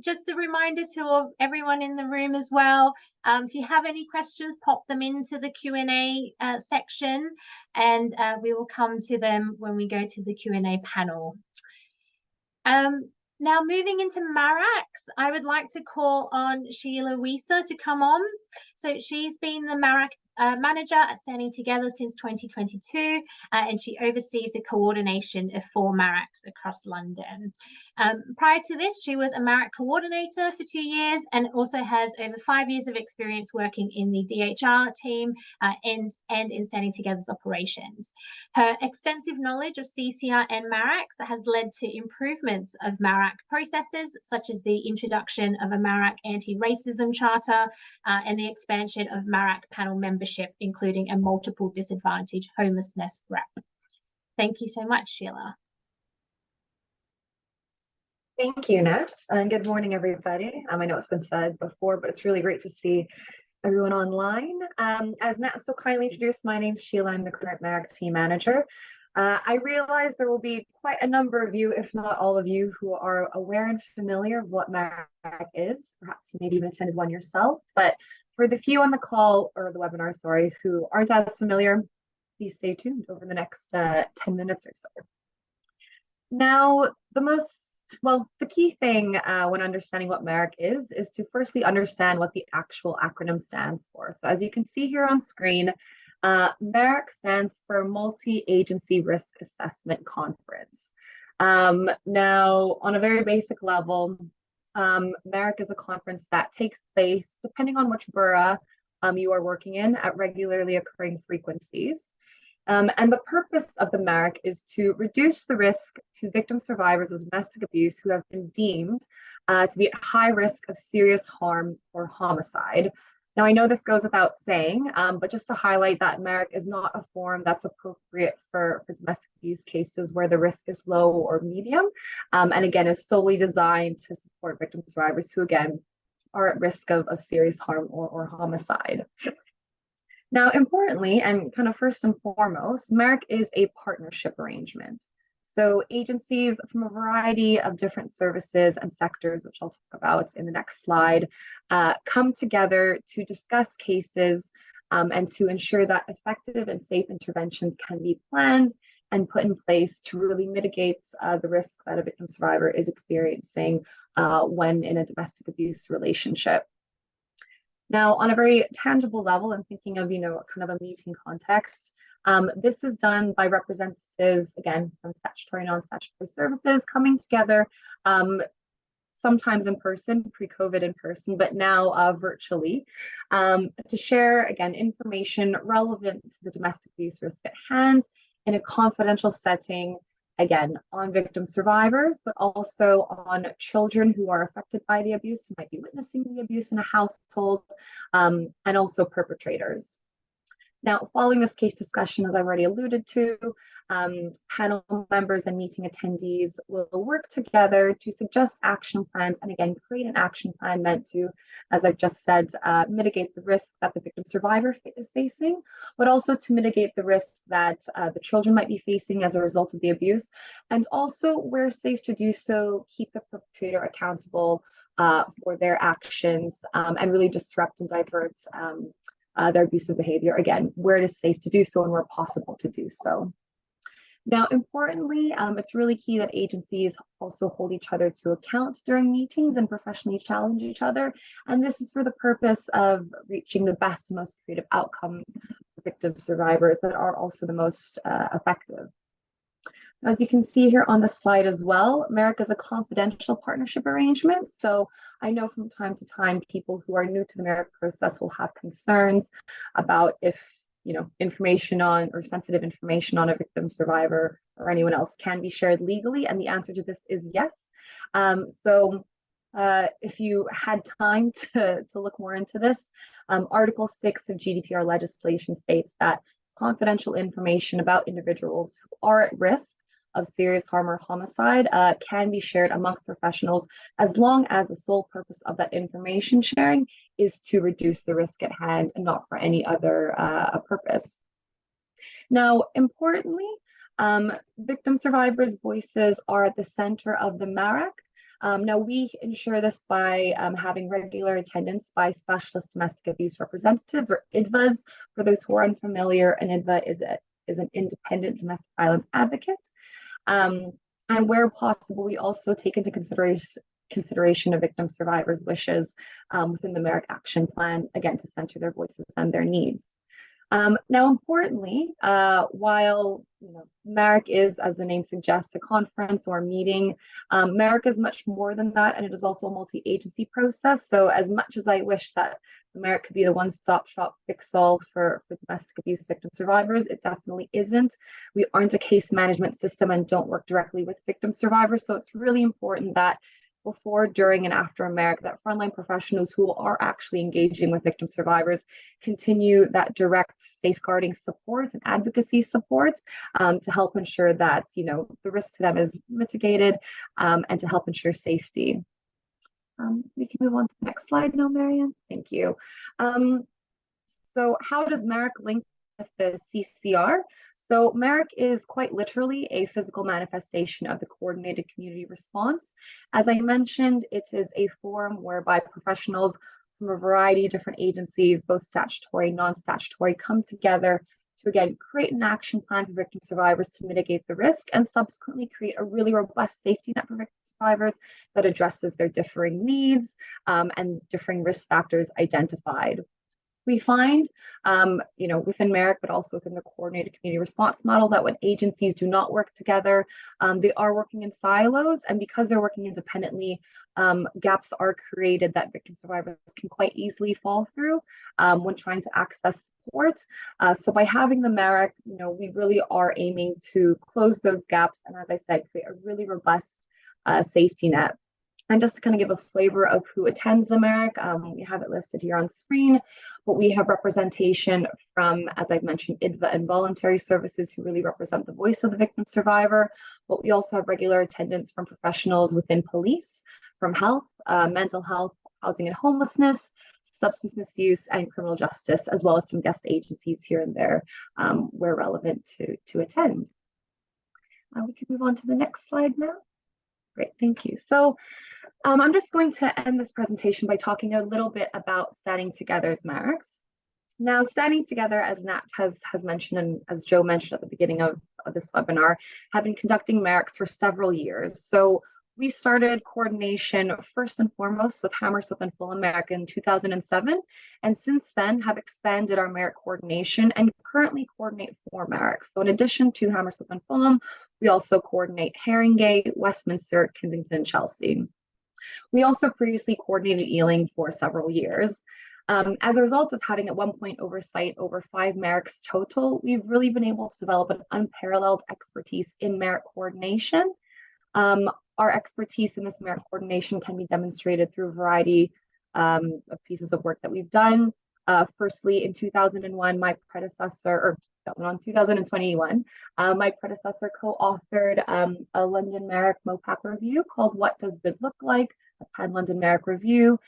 Just a reminder to everyone in the room as well, if you have any questions, pop them into the Q&A section, and we will come to them when we go to the Q&A panel. Now moving into MARACs, I would like to call on Sheila Wieser to come on. So she's been the MARAC manager at Standing Together since 2022, and she oversees the coordination of 4 MARACs across London. Prior to this, she was a MARAC coordinator for 2 years and also has over 5 years of experience working in the DHR team and in Standing Together's operations. Her extensive knowledge of CCR and MARACs has led to improvements of MARAC processes, such as the introduction of a MARAC anti-racism charter and the expansion of MARAC panel membership, including a multiple disadvantage homelessness rep. Thank you so much, Sheila. Thank you, Nat, and good morning, everybody. I know it's been said before, but it's really great to see everyone online. As Nat so kindly introduced, my name's Sheila. I'm the current MARAC team manager. I realize there will be quite a number of you, if not all of you, who are aware and familiar of what MARAC is. Perhaps you maybe even attended one yourself. But for the few on the call, or the webinar, sorry, who aren't as familiar, please stay tuned over the next 10 minutes or so. Now, the key thing when understanding what MARAC is to firstly understand what the actual acronym stands for. So as you can see here on screen, MARAC stands for Multi-Agency Risk Assessment Conference. Now, on a very basic level, MARAC is a conference that takes place, depending on which borough you are working in, at regularly occurring frequencies. And the purpose of the MARAC is to reduce the risk to victim survivors of domestic abuse who have been deemed to be at high risk of serious harm or homicide. Now, I know this goes without saying, but just to highlight that MARAC is not a forum that's appropriate for domestic abuse cases where the risk is low or medium, and again, is solely designed to support victim survivors who, again, are at risk of serious harm or homicide. Now, importantly, and kind of first and foremost, MARAC is a partnership arrangement. So agencies from a variety of different services and sectors, which I'll talk about in the next slide, come together to discuss cases and to ensure that effective and safe interventions can be planned and put in place to really mitigate the risk that a victim survivor is experiencing when in a domestic abuse relationship. Now, on a very tangible level, and thinking of, kind of a meeting context, this is done by representatives, again, from statutory and non-statutory services coming together, sometimes in person, pre-COVID in person, but now virtually, to share, again, information relevant to the domestic abuse risk at hand in a confidential setting, again, on victim survivors, but also on children who are affected by the abuse, who might be witnessing the abuse in a household, and also perpetrators. Now, following this case discussion, as I've already alluded to, panel members and meeting attendees will work together to suggest action plans and, again, create an action plan meant to, as I've just said, mitigate the risk that the victim survivor is facing, but also to mitigate the risk that the children might be facing as a result of the abuse, and also, where safe to do so, keep the perpetrator accountable for their actions and really disrupt and divert their abusive behavior, again, where it is safe to do so and where possible to do so. Now, importantly, it's really key that agencies also hold each other to account during meetings and professionally challenge each other. And this is for the purpose of reaching the best and most creative outcomes for victim survivors that are also the most effective. As you can see here on the slide as well, MARAC is a confidential partnership arrangement. So I know from time to time, people who are new to the MARAC process will have concerns about if information on or sensitive information on a victim survivor or anyone else can be shared legally. And the answer to this is yes. If you had time to look more into this, Article 6 of GDPR legislation states that confidential information about individuals who are at risk of serious harm or homicide can be shared amongst professionals as long as the sole purpose of that information sharing is to reduce the risk at hand and not for any other purpose. Now, importantly, victim survivors' voices are at the center of the MARAC. Now, we ensure this by having regular attendance by specialist domestic abuse representatives, or IDVAs, for those who are unfamiliar. An IDVA is an independent domestic violence advocate. And where possible, we also take into consideration of victim survivors' wishes within the MARAC action plan, again, to center their voices and their needs. Now, importantly, while MARAC is, as the name suggests, a conference or meeting, MARAC is much more than that, and it is also a multi-agency process. So as much as I wish that the MARAC could be the one-stop shop fix-all for domestic abuse victim survivors, it definitely isn't. We aren't a case management system and don't work directly with victim survivors, so it's really important that before, during, and after a MARAC, that frontline professionals who are actually engaging with victim survivors continue that direct safeguarding support and advocacy support to help ensure that the risk to them is mitigated and to help ensure safety. We can move on to the next slide now, Marianne. Thank you. So how does MARAC link with the CCR? So MERIC is quite literally a physical manifestation of the coordinated community response. As I mentioned, it is a forum whereby professionals from a variety of different agencies, both statutory, non-statutory, come together to again create an action plan for victim survivors to mitigate the risk and subsequently create a really robust safety net for victim survivors that addresses their differing needs and differing risk factors identified. We find, within MERIC, but also within the coordinated community response model, that when agencies do not work together, they are working in silos, and because they're working independently, gaps are created that victim survivors can quite easily fall through when trying to access support. So by having the MERIC, we really are aiming to close those gaps, and as I said, create a really robust safety net. And just to kind of give a flavor of who attends the MERIC, we have it listed here on screen, but we have representation from, as I've mentioned, IDVA and voluntary services who really represent the voice of the victim survivor, but we also have regular attendance from professionals within police, from health, mental health, housing and homelessness, substance misuse, and criminal justice, as well as some guest agencies here and there where relevant to attend. We can move on to the next slide now. Great, thank you. So I'm just going to end this presentation by talking a little bit about Standing Together's MERICs. Now, Standing Together, as Nat has mentioned, and as Joe mentioned at the beginning of this webinar, have been conducting MERICs for several years. So we started coordination first and foremost with Hammersmith and Fulham MERIC in 2007, and since then have expanded our MERIC coordination and currently coordinate 4 MERICs. So in addition to Hammersmith and Fulham, we also coordinate Haringey, Westminster, Kensington, and Chelsea. We also previously coordinated Ealing for several years. As a result of having at one point oversight over 5 MERICs total, we've really been able to develop an unparalleled expertise in MERIC coordination. Our expertise in this MERIC coordination can be demonstrated through a variety of pieces of work that we've done. Firstly, in 2001, my predecessor, or 2021, my predecessor co-authored a London MERIC MOPAC review called What Does Good Look Like? A Pan-London MERIC review.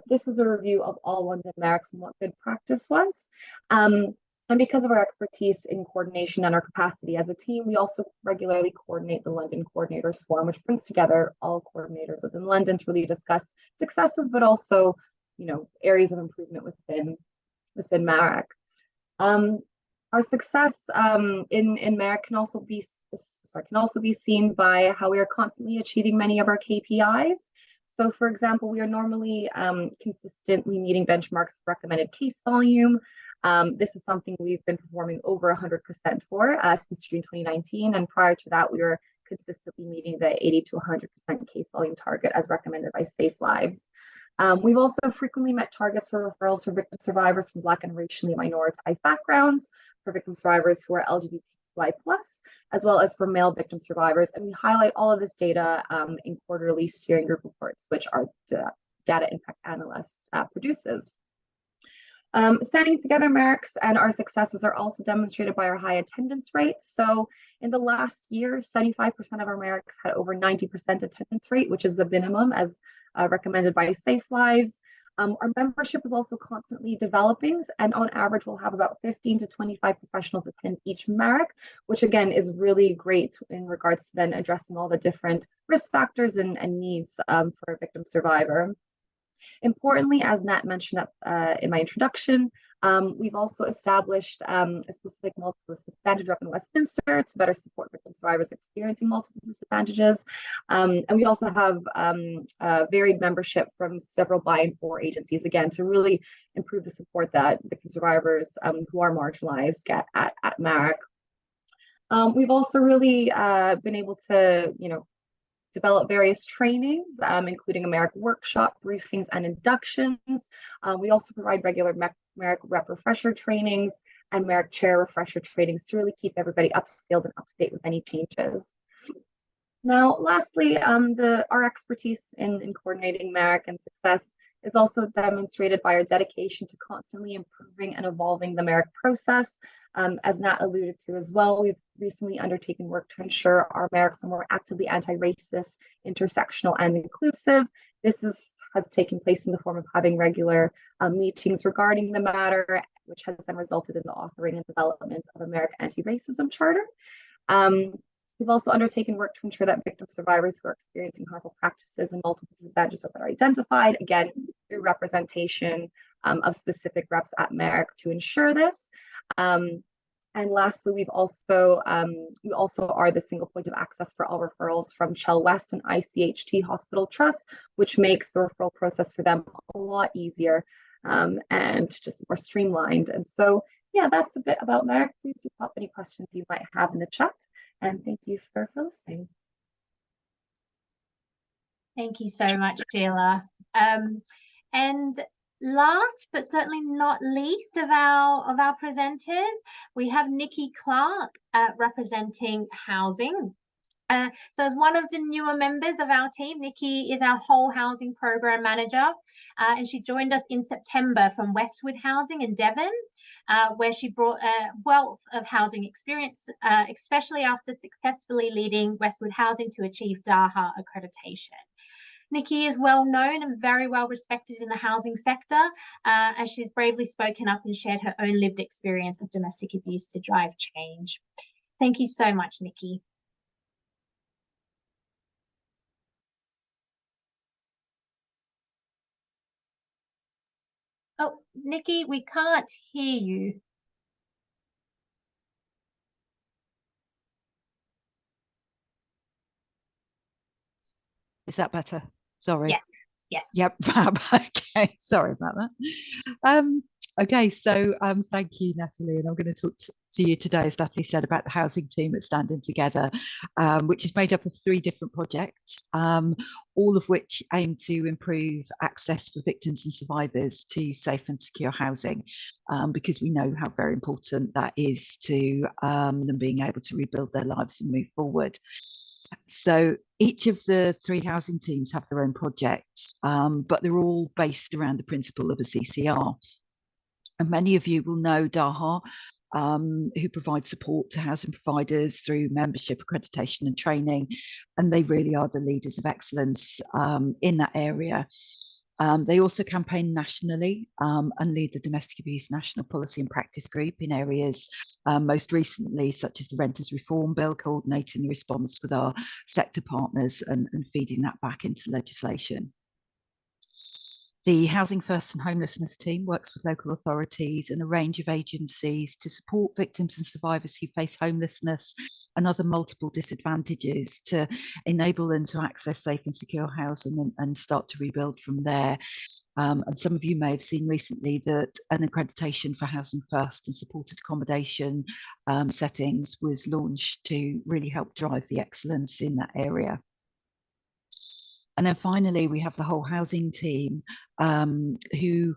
This was a review of all London MERICs and what good practice was. And because of our expertise in coordination and our capacity as a team, we also regularly coordinate the London Coordinators Forum, which brings together all coordinators within London to really discuss successes, but also, areas of improvement within MERIC. Our success in MERIC can also be seen by how we are constantly achieving many of our KPIs. So, for example, we are normally consistently meeting benchmarks for recommended case volume. This is something we've been performing over 100% for since June 2019, and prior to that, we were consistently meeting the 80 to 100% case volume target as recommended by Safe Lives. We've also frequently met targets for referrals for victim survivors from Black and racially minoritized backgrounds, for victim survivors who are LGBTQI+, as well as for male victim survivors. And we highlight all of this data in quarterly steering group reports, which our data impact analyst produces. Standing Together MERICs and our successes are also demonstrated by our high attendance rates. So in the last year, 75% of our MERICs had over 90% attendance rate, which is the minimum as recommended by Safe Lives. Our membership is also constantly developing, and on average, we'll have about 15 to 25 professionals attend each MERIC, which again is really great in regards to then addressing all the different risk factors and needs for a victim survivor. Importantly, as Nat mentioned in my introduction, we've also established a specific multiple disadvantage rep in Westminster to better support victim survivors experiencing multiple disadvantages. And we also have varied membership from several by and for agencies, again, to really improve the support that victim survivors who are marginalized get at MERIC. We've also really been able to, develop various trainings, including a MERIC workshop, briefings, and inductions. We also provide regular MERIC rep refresher trainings and MERIC chair refresher trainings to really keep everybody upskilled and up to date with any changes. Now, lastly, our expertise in coordinating MERIC and success is also demonstrated by our dedication to constantly improving and evolving the MERIC process. As Nat alluded to as well, we've recently undertaken work to ensure our MERICs are more actively anti-racist, intersectional, and inclusive. This has taken place in the form of having regular meetings regarding the matter, which has then resulted in the authoring and development of American Anti-Racism Charter. We've also undertaken work to ensure that victim survivors who are experiencing harmful practices and multiple disadvantages that are identified, again, through representation of specific reps at Merrick to ensure this. And lastly, we also are the single point of access for all referrals from Chell West and ICHT Hospital Trust, which makes the referral process for them a lot easier and just more streamlined. And so, yeah, that's a bit about Merrick. Please do pop any questions you might have in the chat. And thank you for listening. Thank you so much, Sheila. And last but certainly not least of our presenters, we have Nikki Clark representing housing. So as one of the newer members of our team, Nikki is our whole housing program manager, and she joined us in September from Westwood Housing in Devon, where she brought a wealth of housing experience, especially after successfully leading Westwood Housing to achieve DAHA accreditation. Nikki is well known and very well respected in the housing sector, as she's bravely spoken up and shared her own lived experience of domestic abuse to drive change. Thank you so much, Nikki. Oh, Nikki, we can't hear you. Is that better? Sorry. Yes. Yes. Yep. Okay. Sorry about that. Okay. So thank you, Natalie. And I'm going to talk to you today, as Natalie said, about the housing team at Standing Together, which is made up of 3 different projects, all of which aim to improve access for victims and survivors to safe and secure housing, because we know how very important that is to them being able to rebuild their lives and move forward. So each of the 3 housing teams have their own projects, but they're all based around the principle of a CCR. And many of you will know DAHA, who provides support to housing providers through membership, accreditation and training. And they really are the leaders of excellence in that area. They also campaign nationally and lead the Domestic Abuse National Policy and Practice Group in areas most recently, such as the Renters Reform Bill, coordinating the response with our sector partners and feeding that back into legislation. The Housing First and Homelessness team works with local authorities and a range of agencies to support victims and survivors who face homelessness and other multiple disadvantages to enable them to access safe and secure housing and start to rebuild from there. And some of you may have seen recently that an accreditation for Housing First and supported accommodation settings was launched to really help drive the excellence in that area. And then finally, we have the whole housing team who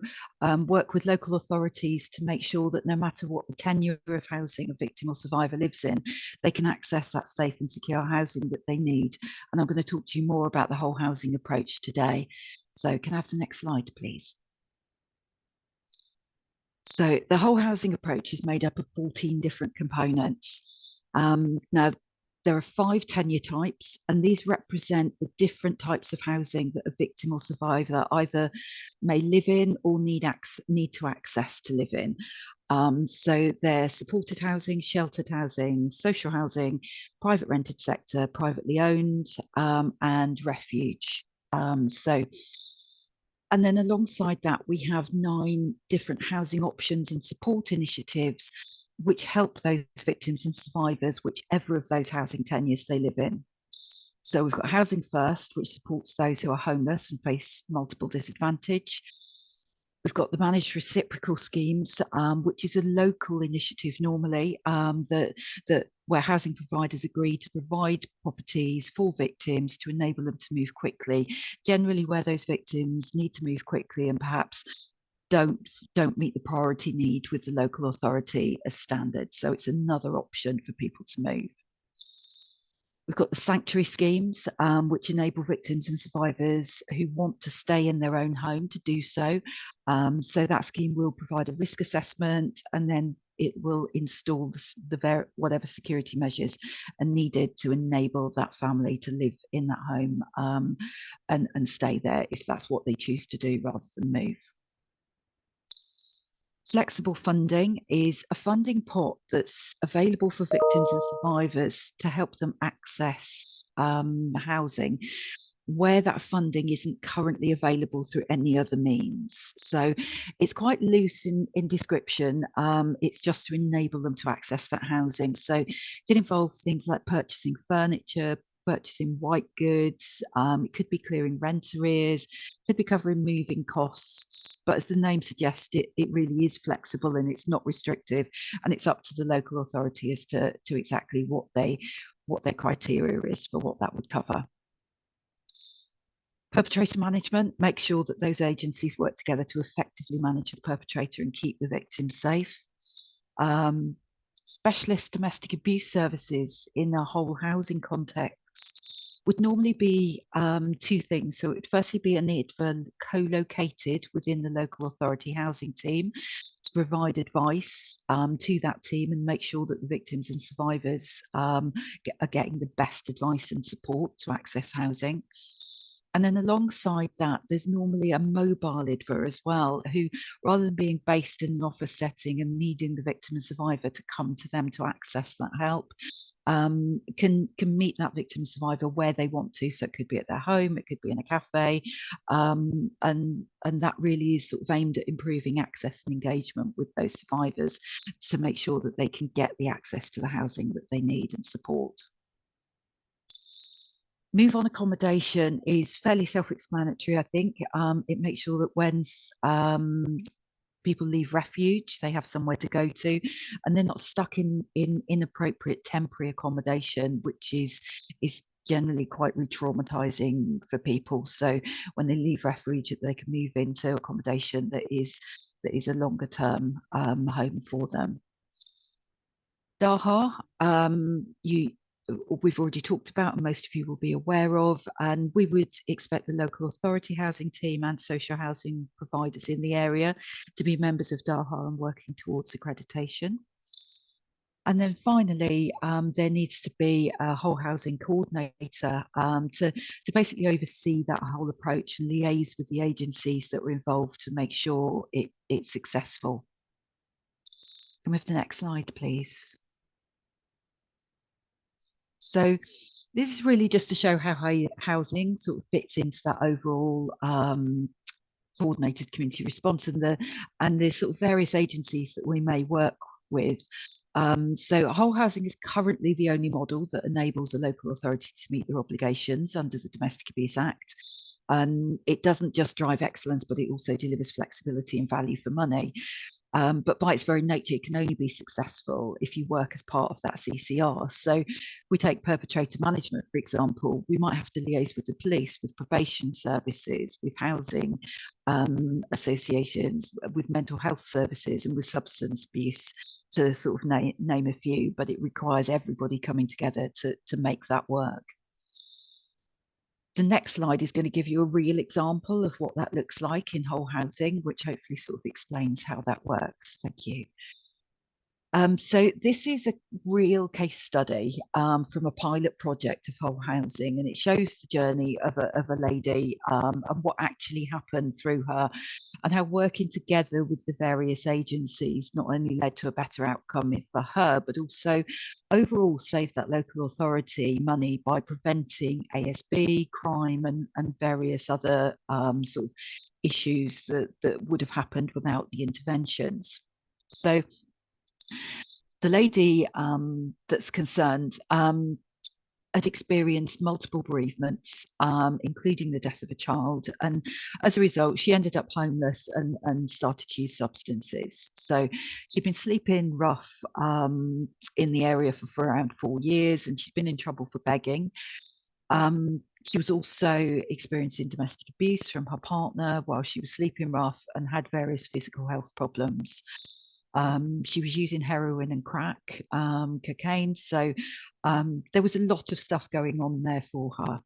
work with local authorities to make sure that no matter what the tenure of housing a victim or survivor lives in, they can access that safe and secure housing that they need. And I'm going to talk to you more about the whole housing approach today. So can I have the next slide, please? So the whole housing approach is made up of 14 different components. Now, there are 5 tenure types, and these represent the different types of housing that a victim or survivor either may live in or need to access to live in. So they're supported housing, sheltered housing, social housing, private rented sector, privately owned, and refuge. And then alongside that, we have 9 different housing options and support initiatives which help those victims and survivors, whichever of those housing tenures they live in. So we've got Housing First, which supports those who are homeless and face multiple disadvantage. We've got the Managed Reciprocal Schemes, which is a local initiative normally where housing providers agree to provide properties for victims to enable them to move quickly, generally where those victims need to move quickly and perhaps don't meet the priority need with the local authority as standard. So it's another option for people to move. We've got the sanctuary schemes, which enable victims and survivors who want to stay in their own home to do so. So that scheme will provide a risk assessment, and then it will install whatever security measures are needed to enable that family to live in that home and stay there if that's what they choose to do rather than move. Flexible funding is a funding pot that's available for victims and survivors to help them access housing where that funding isn't currently available through any other means. So it's quite loose in description. It's just to enable them to access that housing. So it involves things like purchasing furniture, purchasing white goods, it could be clearing rent arrears, could be covering moving costs, but as the name suggests, it really is flexible and it's not restrictive, and it's up to the local authority as to exactly what their criteria is for what that would cover. Perpetrator management, make sure that those agencies work together to effectively manage the perpetrator and keep the victim safe. Specialist domestic abuse services in a whole housing context would normally be two things. So it would firstly be a need for co-located within the local authority housing team to provide advice to that team and make sure that the victims and survivors are getting the best advice and support to access housing. And then alongside that, there's normally a mobile IDVA as well, who, rather than being based in an office setting and needing the victim and survivor to come to them to access that help, can meet that victim and survivor where they want to. So it could be at their home, it could be in a cafe, and that really is sort of aimed at improving access and engagement with those survivors to make sure that they can get the access to the housing that they need and support. Move on accommodation is fairly self-explanatory, I think. It makes sure that when people leave refuge, they have somewhere to go to, and they're not stuck in inappropriate temporary accommodation, which is generally quite re-traumatizing for people. So when they leave refuge, they can move into accommodation that is a longer term home for them. DAHA, we've already talked about and most of you will be aware of, and we would expect the local authority housing team and social housing providers in the area to be members of DAHA and working towards accreditation. And then finally, there needs to be a whole housing coordinator to basically oversee that whole approach and liaise with the agencies that were involved to make sure it's successful. Can we have the next slide, please? So this is really just to show how housing sort of fits into that overall coordinated community response and the sort of various agencies that we may work with. So whole housing is currently the only model that enables a local authority to meet their obligations under the Domestic Abuse Act. And it doesn't just drive excellence, but it also delivers flexibility and value for money. But by its very nature, it can only be successful if you work as part of that CCR. So we take perpetrator management, for example, we might have to liaise with the police, with probation services, with housing associations, with mental health services and with substance abuse, to sort of name a few, but it requires everybody coming together to make that work. The next slide is going to give you a real example of what that looks like in whole housing, which hopefully sort of explains how that works. Thank you. So this is a real case study from a pilot project of whole housing, and it shows the journey of a lady and what actually happened through her, and how working together with the various agencies not only led to a better outcome for her, but also overall saved that local authority money by preventing ASB, crime, and various other sort of issues that would have happened without the interventions. So the lady that's concerned had experienced multiple bereavements, including the death of a child. And as a result, she ended up homeless and started to use substances. So she'd been sleeping rough in the area for around 4 years, and she'd been in trouble for begging. She was also experiencing domestic abuse from her partner while she was sleeping rough and had various physical health problems. She was using heroin and crack, cocaine. So there was a lot of stuff going on there for her.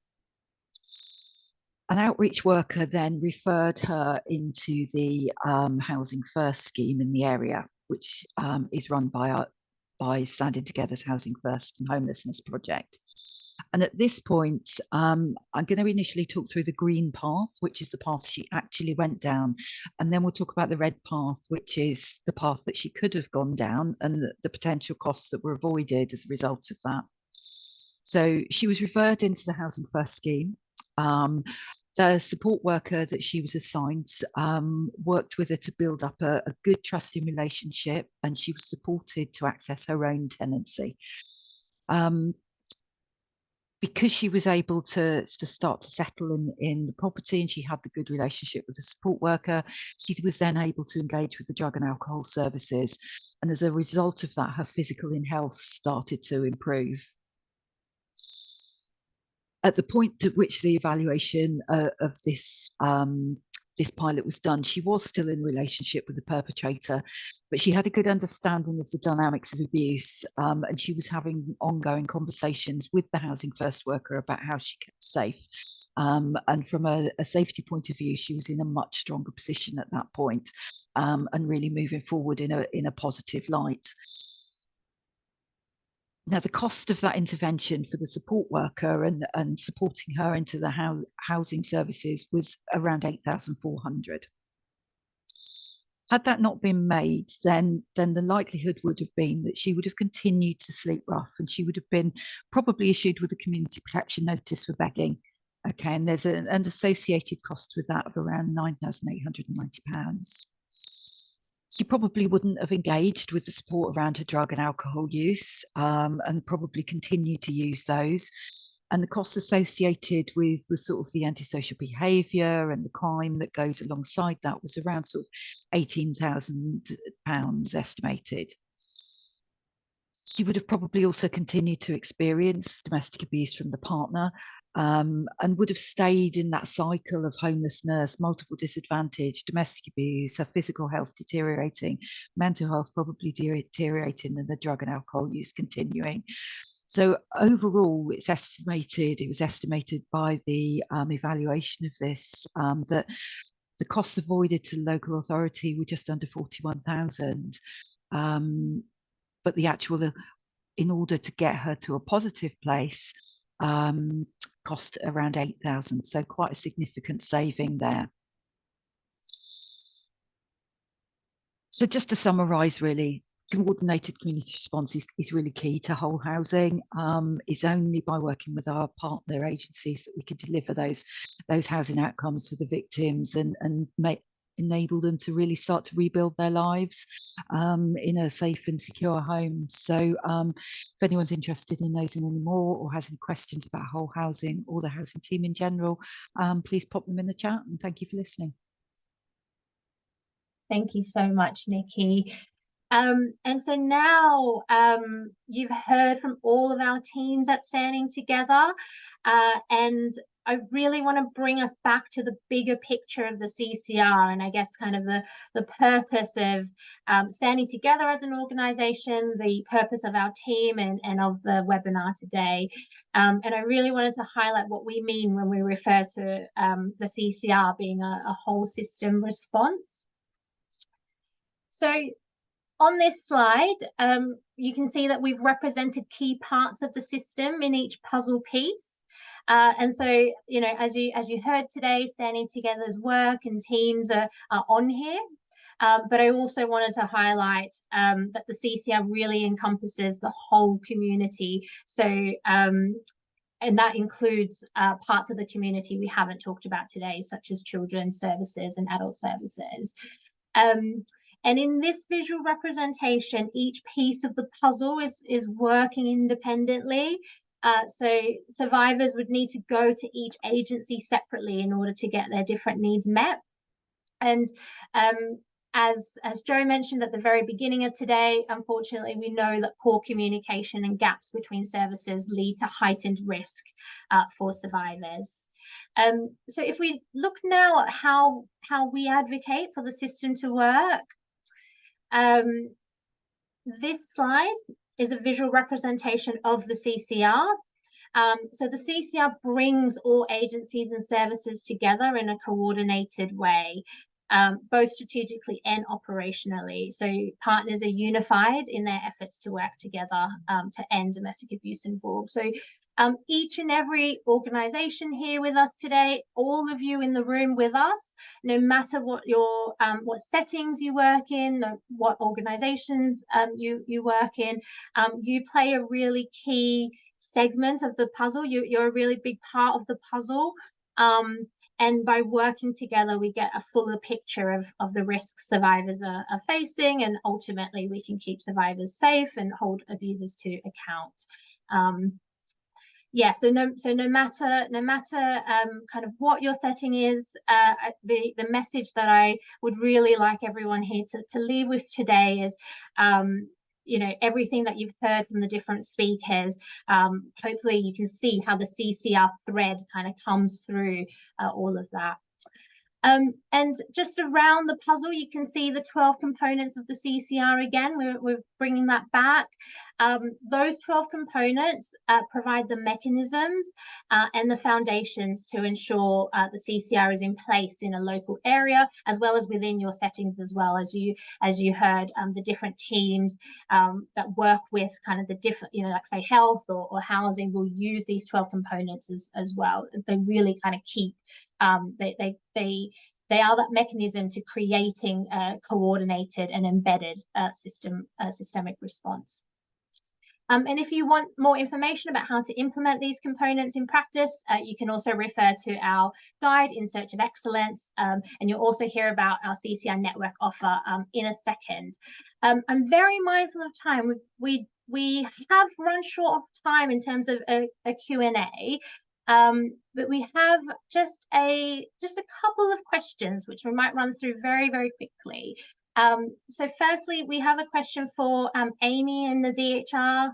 An outreach worker then referred her into the Housing First scheme in the area, which is run by Standing Together's Housing First and Homelessness Project. And at this point, I'm going to initially talk through the green path, which is the path she actually went down. And then we'll talk about the red path, which is the path that she could have gone down and the potential costs that were avoided as a result of that. So she was referred into the Housing First scheme. The support worker that she was assigned worked with her to build up a good trusting relationship, and she was supported to access her own tenancy. Because she was able to start to settle in the property, and she had the good relationship with the support worker, she was then able to engage with the drug and alcohol services. And as a result of that, her physical health started to improve. At the point at which the evaluation of this this pilot was done, she was still in relationship with the perpetrator, but she had a good understanding of the dynamics of abuse, and she was having ongoing conversations with the Housing First worker about how she kept safe. And from a safety point of view, she was in a much stronger position at that point, and really moving forward in a positive light. Now, the cost of that intervention for the support worker and supporting her into the housing services was around 8,400. Had that not been made, then the likelihood would have been that she would have continued to sleep rough, and she would have been probably issued with a community protection notice for begging. Okay, and there's an associated cost with that of around £9,890. She probably wouldn't have engaged with the support around her drug and alcohol use, and probably continued to use those. And the costs associated with sort of the antisocial behaviour and the crime that goes alongside that was around sort of £18,000 estimated. She would have probably also continued to experience domestic abuse from the partner, and would have stayed in that cycle of homelessness, multiple disadvantage, domestic abuse, her physical health deteriorating, mental health probably deteriorating, and the drug and alcohol use continuing. So overall, it was estimated by the evaluation of this that the costs avoided to the local authority were just under 41,000. But the actual, in order to get her to a positive place, cost around 8,000. So quite a significant saving there. So just to summarise, really, coordinated community response is really key to whole housing. It's only by working with our partner agencies that we can deliver those housing outcomes for the victims and enable them to really start to rebuild their lives in a safe and secure home. So if anyone's interested in those any more or has any questions about whole housing or the housing team in general, please pop them in the chat, and thank you for listening. Thank you so much, Nikki. And so now you've heard from all of our teams at Standing Together, and I really want to bring us back to the bigger picture of the CCR, and I guess kind of the purpose of standing together as an organisation, the purpose of our team and of the webinar today. And I really wanted to highlight what we mean when we refer to the CCR being a whole system response. So on this slide, you can see that we've represented key parts of the system in each puzzle piece. And so, you know, as you heard today, Standing Together's work and teams are on here. But I also wanted to highlight that the CCR really encompasses the whole community. So, and that includes parts of the community we haven't talked about today, such as children's services and adult services. And in this visual representation, each piece of the puzzle is working independently. So survivors would need to go to each agency separately in order to get their different needs met. And as Joe mentioned at the very beginning of today, unfortunately, we know that poor communication and gaps between services lead to heightened risk for survivors. So if we look now at how we advocate for the system to work, this slide is a visual representation of the CCR. So the CCR brings all agencies and services together in a coordinated way, both strategically and operationally. So partners are unified in their efforts to work together to end domestic abuse involved. So Each and every organisation here with us today, all of you in the room with us, no matter what your what settings you work in, what organisations you work in, you play a really key segment of the puzzle. You're a really big part of the puzzle. And by working together, we get a fuller picture of the risks survivors are facing, and ultimately we can keep survivors safe and hold abusers to account. Yeah, so no matter kind of what your setting is, the message that I would really like everyone here to leave with today is, you know, everything that you've heard from the different speakers. Hopefully you can see how the CCR thread kind of comes through all of that. And just around the puzzle, you can see the 12 components of the CCR again. We're bringing that back. Those 12 components provide the mechanisms and the foundations to ensure the CCR is in place in a local area, as well as within your settings as well. As you heard, the different teams that work with kind of the different, you know, like say health or housing will use these 12 components as well. They really kind of keep they are that mechanism to creating a coordinated and embedded systemic response. And if you want more information about how to implement these components in practice, you can also refer to our guide, In Search of Excellence, and you'll also hear about our CCR network offer in a second. I'm very mindful of time. We have run short of time in terms of a Q&A. But we have just a couple of questions which we might run through very, very quickly. So firstly, we have a question for Amy in the DHR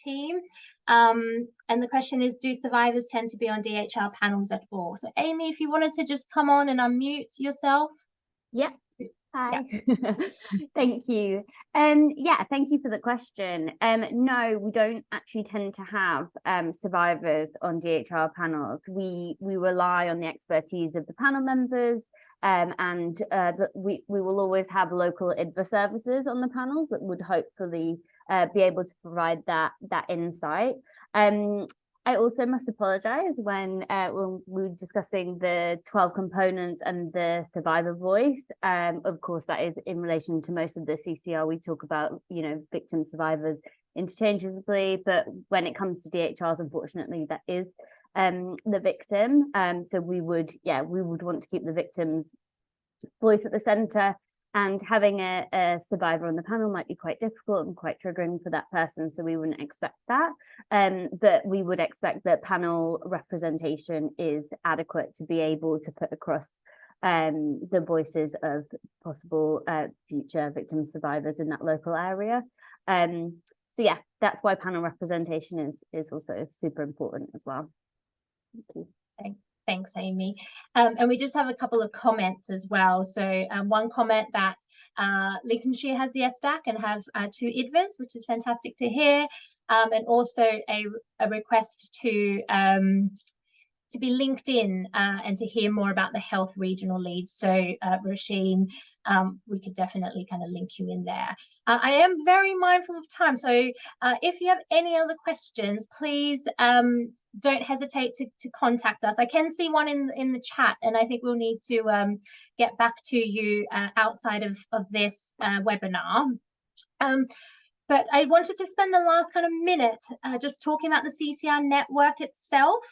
team. And the question is, do survivors tend to be on DHR panels at all? So Amy, if you wanted to just come on and unmute yourself. Yeah. Hi. Yeah. Thank you. Yeah, thank you for the question. No, we don't actually tend to have survivors on DHR panels. We rely on the expertise of the panel members, and we will always have local IDVA services on the panels that would hopefully be able to provide that insight. I also must apologise when we were discussing the 12 components and the survivor voice. Of course, that is in relation to most of the CCR. We talk about, you know, victim survivors interchangeably, but when it comes to DHRs, unfortunately, that is the victim. So we would want to keep the victim's voice at the centre. And having a survivor on the panel might be quite difficult and quite triggering for that person, so we wouldn't expect that. But we would expect that panel representation is adequate to be able to put across the voices of possible future victim survivors in that local area. So yeah, that's why panel representation is also super important as well. Thank you. Thanks, Amy. And we just have a couple of comments as well. So one comment that Lincolnshire has the SDAC and have 2 IDVAs, which is fantastic to hear. And also a request to be linked in and to hear more about the health regional leads. So Roisin, we could definitely kind of link you in there. I am very mindful of time. So if you have any other questions, please don't hesitate to contact us. I can see one in the chat, and I think we'll need to get back to you outside of this webinar. But I wanted to spend the last kind of minute just talking about the CCR network itself.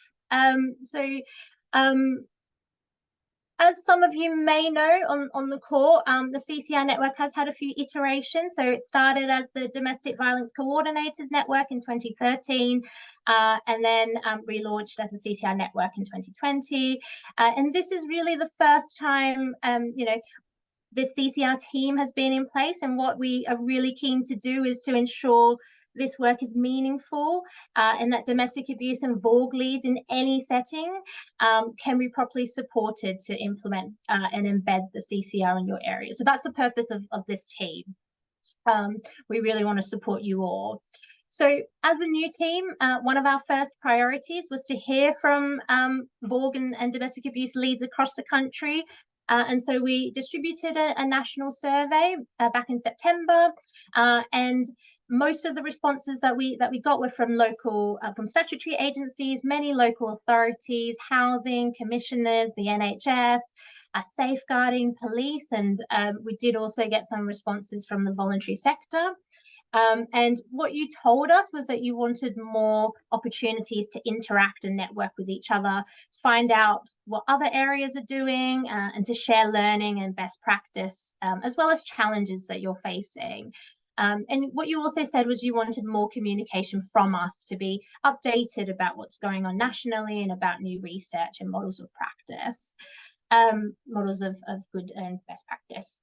As some of you may know on the call, the CCR network has had a few iterations. So it started as the Domestic Violence Coordinators Network in 2013, and then relaunched as the CCR network in 2020. And this is really the first time, you know, the CCR team has been in place. And what we are really keen to do is to ensure this work is meaningful and that domestic abuse and VORG leads in any setting can be properly supported to implement and embed the CCR in your area. So that's the purpose of this team. We really want to support you all. So as a new team, one of our first priorities was to hear from VORG and domestic abuse leads across the country. And so we distributed a national survey back in September, and most of the responses that we got were from local, from statutory agencies, many local authorities, housing, commissioners, the NHS, safeguarding, police, and we did also get some responses from the voluntary sector. And what you told us was that you wanted more opportunities to interact and network with each other, to find out what other areas are doing, and to share learning and best practice, as well as challenges that you're facing. And what you also said was you wanted more communication from us to be updated about what's going on nationally and about new research and models of practice, models of good and best practice.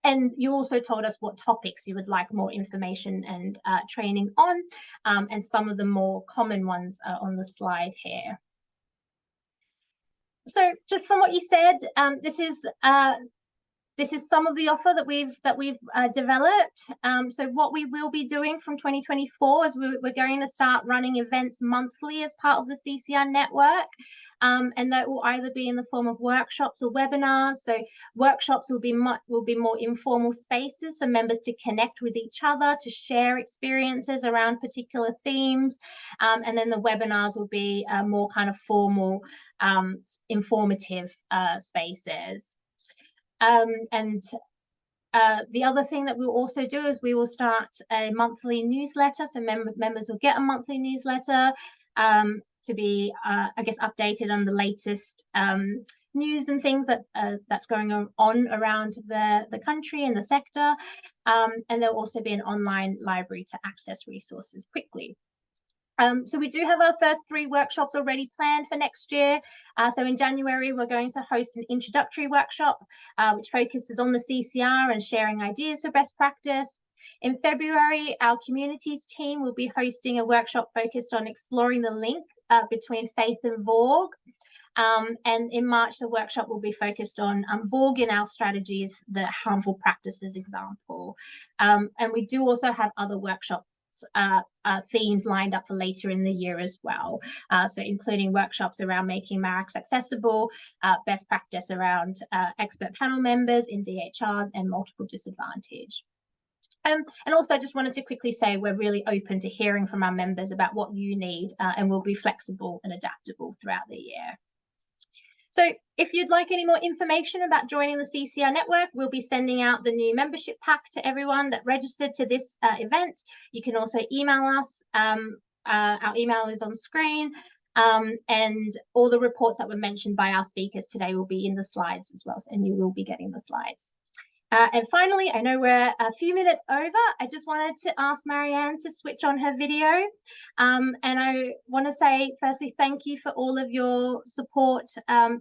And you also told us what topics you would like more information and training on, and some of the more common ones are on the slide here. So just from what you said, this is some of the offer that we've developed. So what we will be doing from 2024 is we're going to start running events monthly as part of the CCR network. And that will either be in the form of workshops or webinars. So workshops will be more informal spaces for members to connect with each other, to share experiences around particular themes. And then the webinars will be more kind of formal, informative spaces. The other thing that we'll also do is we will start a monthly newsletter. So members will get a monthly newsletter to be, I guess, updated on the latest news and things that's going on around the country and the sector. And there'll also be an online library to access resources quickly. So we do have our first 3 workshops already planned for next year. So in January, we're going to host an introductory workshop, which focuses on the CCR and sharing ideas for best practice. In February, our communities team will be hosting a workshop focused on exploring the link between faith and VORG. And in March, the workshop will be focused on VORG in our strategies, the harmful practices example. And we do also have other workshops themes lined up for later in the year as well. So including workshops around making MARACs accessible, best practice around expert panel members in DHRs and multiple disadvantage. And also just wanted to quickly say we're really open to hearing from our members about what you need, and we'll be flexible and adaptable throughout the year. So if you'd like any more information about joining the CCR network, we'll be sending out the new membership pack to everyone that registered to this event. You can also email us. Our email is on screen, and all the reports that were mentioned by our speakers today will be in the slides as well, and you will be getting the slides. And finally, I know we're a few minutes over. I just wanted to ask Marianne to switch on her video. And I want to say, firstly, thank you for all of your support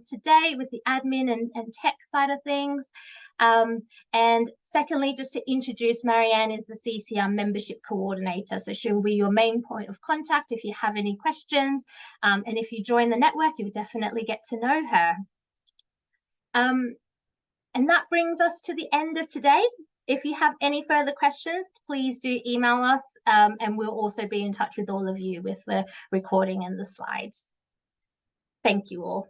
today with the admin and tech side of things. And secondly, just to introduce Marianne is the CCR membership coordinator. So she'll be your main point of contact if you have any questions. And if you join the network, you'll definitely get to know her. And that brings us to the end of today. If you have any further questions, please do email us, and we'll also be in touch with all of you with the recording and the slides. Thank you all.